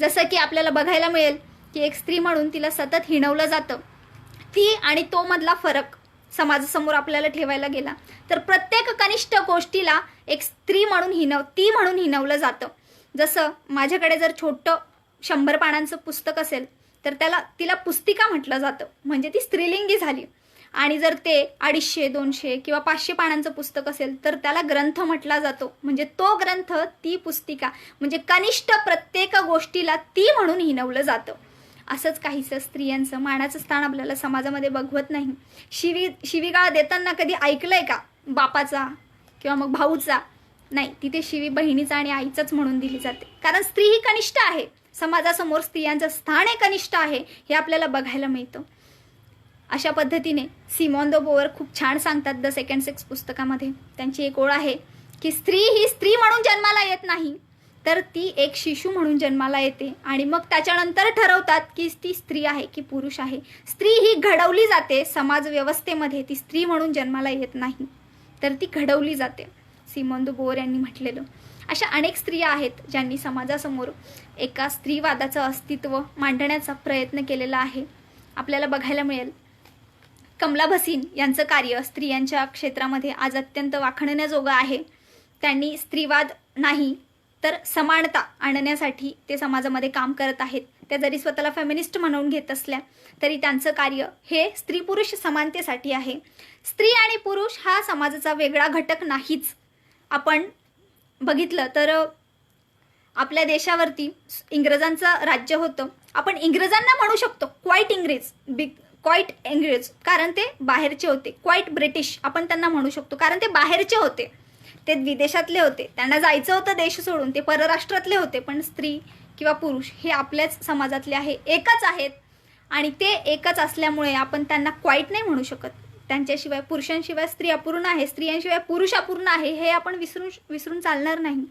A: जसं की आपल्याला बघायला मिळेल की एक स्त्री म्हणून तिला सतत हिणवलं जातं. ती आणि तो मधला फरक समाजासमोर आपल्याला ठेवायला गेला तर प्रत्येक कनिष्ठ गोष्टीला एक स्त्री म्हणून हिणवलं जातं. जसं माझ्याकडे जर छोटं 100 पानांचं पुस्तक असेल तर तिला पुस्तिका म्हटलं जातं, म्हणजे ती स्त्रीलिंगी झाली. आणि जर ते 250, 200 किंवा 500 पानांचं पुस्तक असेल तर त्याला ग्रंथ म्हटला जातो, म्हणजे तो ग्रंथ, ती पुस्तिका, म्हणजे कनिष्ठ प्रत्येक गोष्टीला ती म्हणून हिणवलं जातं. असंच काहीसं स्त्रियांचं मानाचं स्थान आपल्याला समाजामध्ये बघवत नाही. शिवीगाळ देताना कधी ऐकलंय का बापाचा किंवा मग भाऊचा? नाही, तिथे शिवी बहिणीचा आणि आईचाच म्हणून दिली जाते, कारण स्त्री ही कनिष्ठ आहे. समाजासमोर स्त्रियांचं स्थान हे कनिष्ठ आहे, हे आपल्याला बघायला मिळतं. अशा पद्धतीने सिमोन दे बोवर खूप छान सांगतात द सेकंड सेक्स पुस्तकामध्ये. त्यांची एक ओळ आहे की स्त्री ही स्त्री म्हणून जन्माला येत नाही, तर ती एक शिशु म्हणून जन्माला येते आणि मग त्याच्यानंतर ठरवतात की ती स्त्री आहे की पुरुष आहे. स्त्री ही घडवली जाते समाज व्यवस्थेमध्ये, ती स्त्री म्हणून जन्माला येत नाही, तर ती घडवली जाते. सिमोन दे बोवर यांनी म्हटलेलं. अशा अनेक स्त्रिया आहेत ज्यांनी समाजासमोर एका स्त्रीवादाचं अस्तित्व मांडण्याचा प्रयत्न केलेला आहे. आपल्याला बघायला मिळेल कमला भसीन यांचं कार्य स्त्रियांच्या क्षेत्रामध्ये आज अत्यंत वाखाणण्याजोगं आहे. त्यांनी स्त्रीवाद नाही तर समानता आणण्यासाठी ते समाजामध्ये काम करत आहेत. त्या जरी स्वतःला फेमिनिस्ट म्हणून घेत असल्या तरी त्यांचं कार्य हे स्त्री पुरुष समानतेसाठी आहे. स्त्री आणि पुरुष हा समाजाचा वेगळा घटक नाहीच. आपण बघितलं तर आपल्या देशावरती इंग्रजांचं राज्य होतं. आपण इंग्रजांना म्हणू शकतो क्वाईट इंग्रज, कारण ते बाहेरचे होते. क्वाईट ब्रिटिश आपण त्यांना म्हणू शकतो, कारण ते बाहेरचे होते, ते विदेशातले होते, त्यांना जायचं होतं देश सोडून, ते परराष्ट्रातले होते. पण स्त्री किंवा पुरुष हे आपल्याच समाजातले आहे, एकच आहेत. आणि ते एकच असल्यामुळे आपण त्यांना क्वाईट नाही म्हणू शकत. त्यांच्याशिवाय पुरुषांशिवाय स्त्री अपूर्ण आहे, स्त्रियांशिवाय पुरुष अपूर्ण आहे, हे आपण विसरून चालणार नाही.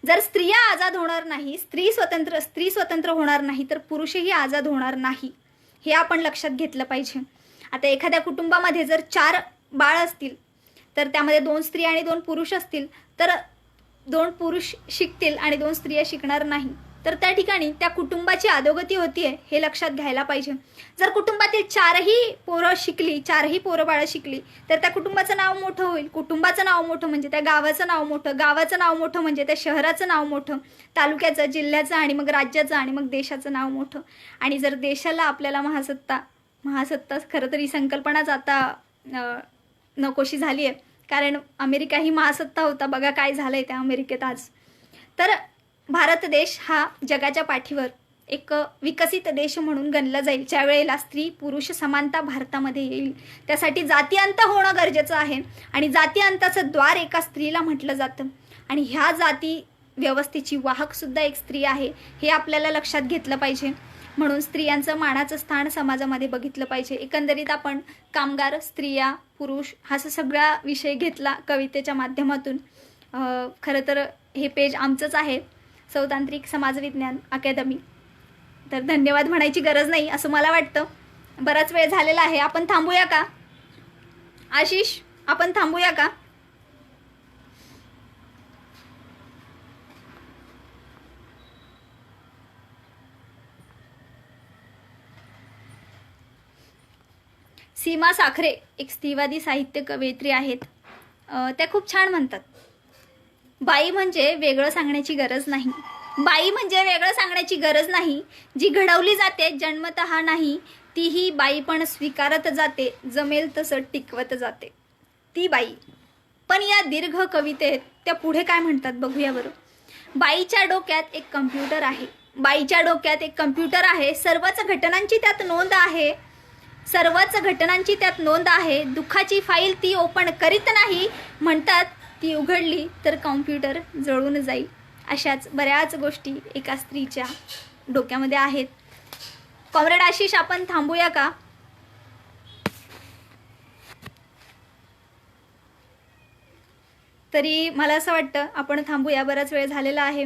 A: जर स्त्रिया आझाद होणार नाही, स्त्री स्वतंत्र होणार नाही, तर पुरुषही आझाद होणार नाही. हे आपण लक्षात घेतलं पाहिजे. आता एखाद्या कुटुंबामध्ये जर 4 बाळ असतील, तर त्यामध्ये 2 स्त्री आणि 2 पुरुष असतील, तर 2 पुरुष शिकतील आणि 2 स्त्रिया शिकणार नाही, तर त्या ठिकाणी त्या कुटुंबाची अधोगती होतीये हे लक्षात घ्यायला पाहिजे. जर कुटुंबातील 4ही पोरं शिकली, 4ही पोरं बाळं शिकली, तर त्या कुटुंबाचं नाव मोठं होईल. कुटुंबाचं नाव मोठं म्हणजे त्या गावाचं नाव मोठं, गावाचं नाव मोठं म्हणजे त्या शहराचं नाव मोठं, तालुक्याचं, जिल्ह्याचं आणि मग राज्याचं आणि मग देशाचं नाव मोठं. आणि जर देशाला आपल्याला महासत्ता खरं तर ही संकल्पनाच आता नकोशी झाली आहे, कारण अमेरिका ही महासत्ता होता. बघा काय झालंय त्या अमेरिकेत आज. तर भारत देश हा जगाच्या पाठीवर एक विकसित देश म्हणून गणला जाईल ज्या वेळेला स्त्री पुरुष समानता भारतामध्ये येईल. त्यासाठी जातीअंत होणं गरजेचं आहे आणि जातीअंताचं द्वार एका स्त्रीला म्हटलं जातं. आणि ह्या जाती व्यवस्थेची वाहकसुद्धा एक स्त्री आहे, हे आपल्याला लक्षात घेतलं पाहिजे. म्हणून स्त्रियांचं मानाचं स्थान समाजामध्ये बघितलं पाहिजे. एकंदरीत आपण कामगार, स्त्रिया, पुरुष हा सगळा विषय घेतला कवितेच्या माध्यमातून. खरं तर हे पेज आमचंच आहे, सौतांत्रिक समाजविज्ञान अकॅदमी. तर धन्यवाद म्हणायची गरज नाही असं मला वाटतं. बराच वेळ झालेला आहे, आपण थांबूया का आशिष? आपण थांबूया का? सीमा साखरे एक स्त्रीवादी साहित्य कवयित्री आहेत. त्या खूप छान म्हणतात, बाई म्हणजे वेगळं सांगण्याची गरज नाही, बाई म्हणजे वेगळं सांगण्याची गरज नाही, जी घडवली जाते जन्मतः नाही, तीही बाई पण स्वीकारत जाते, जमेल तसं टिकवत जाते ती बाई. पण या दीर्घ कवितेत त्या पुढे काय म्हणतात बघूया बरं. बाईच्या डोक्यात एक कम्प्युटर आहे, बाईच्या डोक्यात एक कम्प्युटर आहे, सर्वच घटनांची त्यात नोंद आहे, सर्वच घटनांची त्यात नोंद आहे, दुःखाची फाईल ती ओपन करीत नाही, म्हणतात ती उघडली तर कॉम्प्युटर जळून जाईल. अशाच बऱ्याच गोष्टी एका स्त्रीच्या डोक्यामध्ये आहेत. कॉम्रेड आशिष, आपण थांबूया का? तरी मला असं वाटतं आपण थांबूया, बराच वेळ झालेला आहे.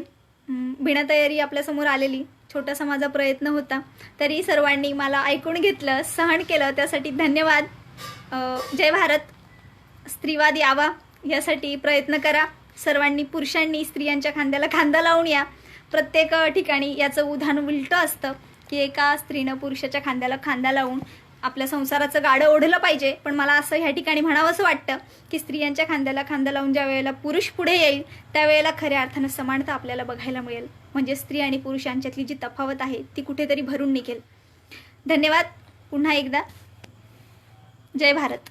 A: बिना तयारी आपल्यासमोर आलेली छोटासा माझा प्रयत्न होता, तरी सर्वांनी मला ऐकून घेतलं, सहन केलं, त्यासाठी धन्यवाद. जय भारत. स्त्रीवाद यावा यासाठी प्रयत्न करा सर्वांनी. पुरुषांनी स्त्रियांच्या खांद्याला खांदा लावून या. प्रत्येक ठिकाणी याचं उदाहरण उलटं असतं की एका स्त्रीनं पुरुषाच्या खांद्याला खांदा लावून आपल्या संसाराचं गाडं ओढलं पाहिजे. पण मला असं ह्या ठिकाणी म्हणावंसं वाटतं की स्त्रियांच्या खांद्याला खांदा लावून ज्या वेळेला पुरुष पुढे येईल त्यावेळेला खऱ्या अर्थानं समानता आपल्याला बघायला मिळेल. म्हणजे स्त्री आणि पुरुष यांच्यातली जी तफावत आहे ती कुठेतरी भरून निघेल. धन्यवाद पुन्हा एकदा. जय भारत.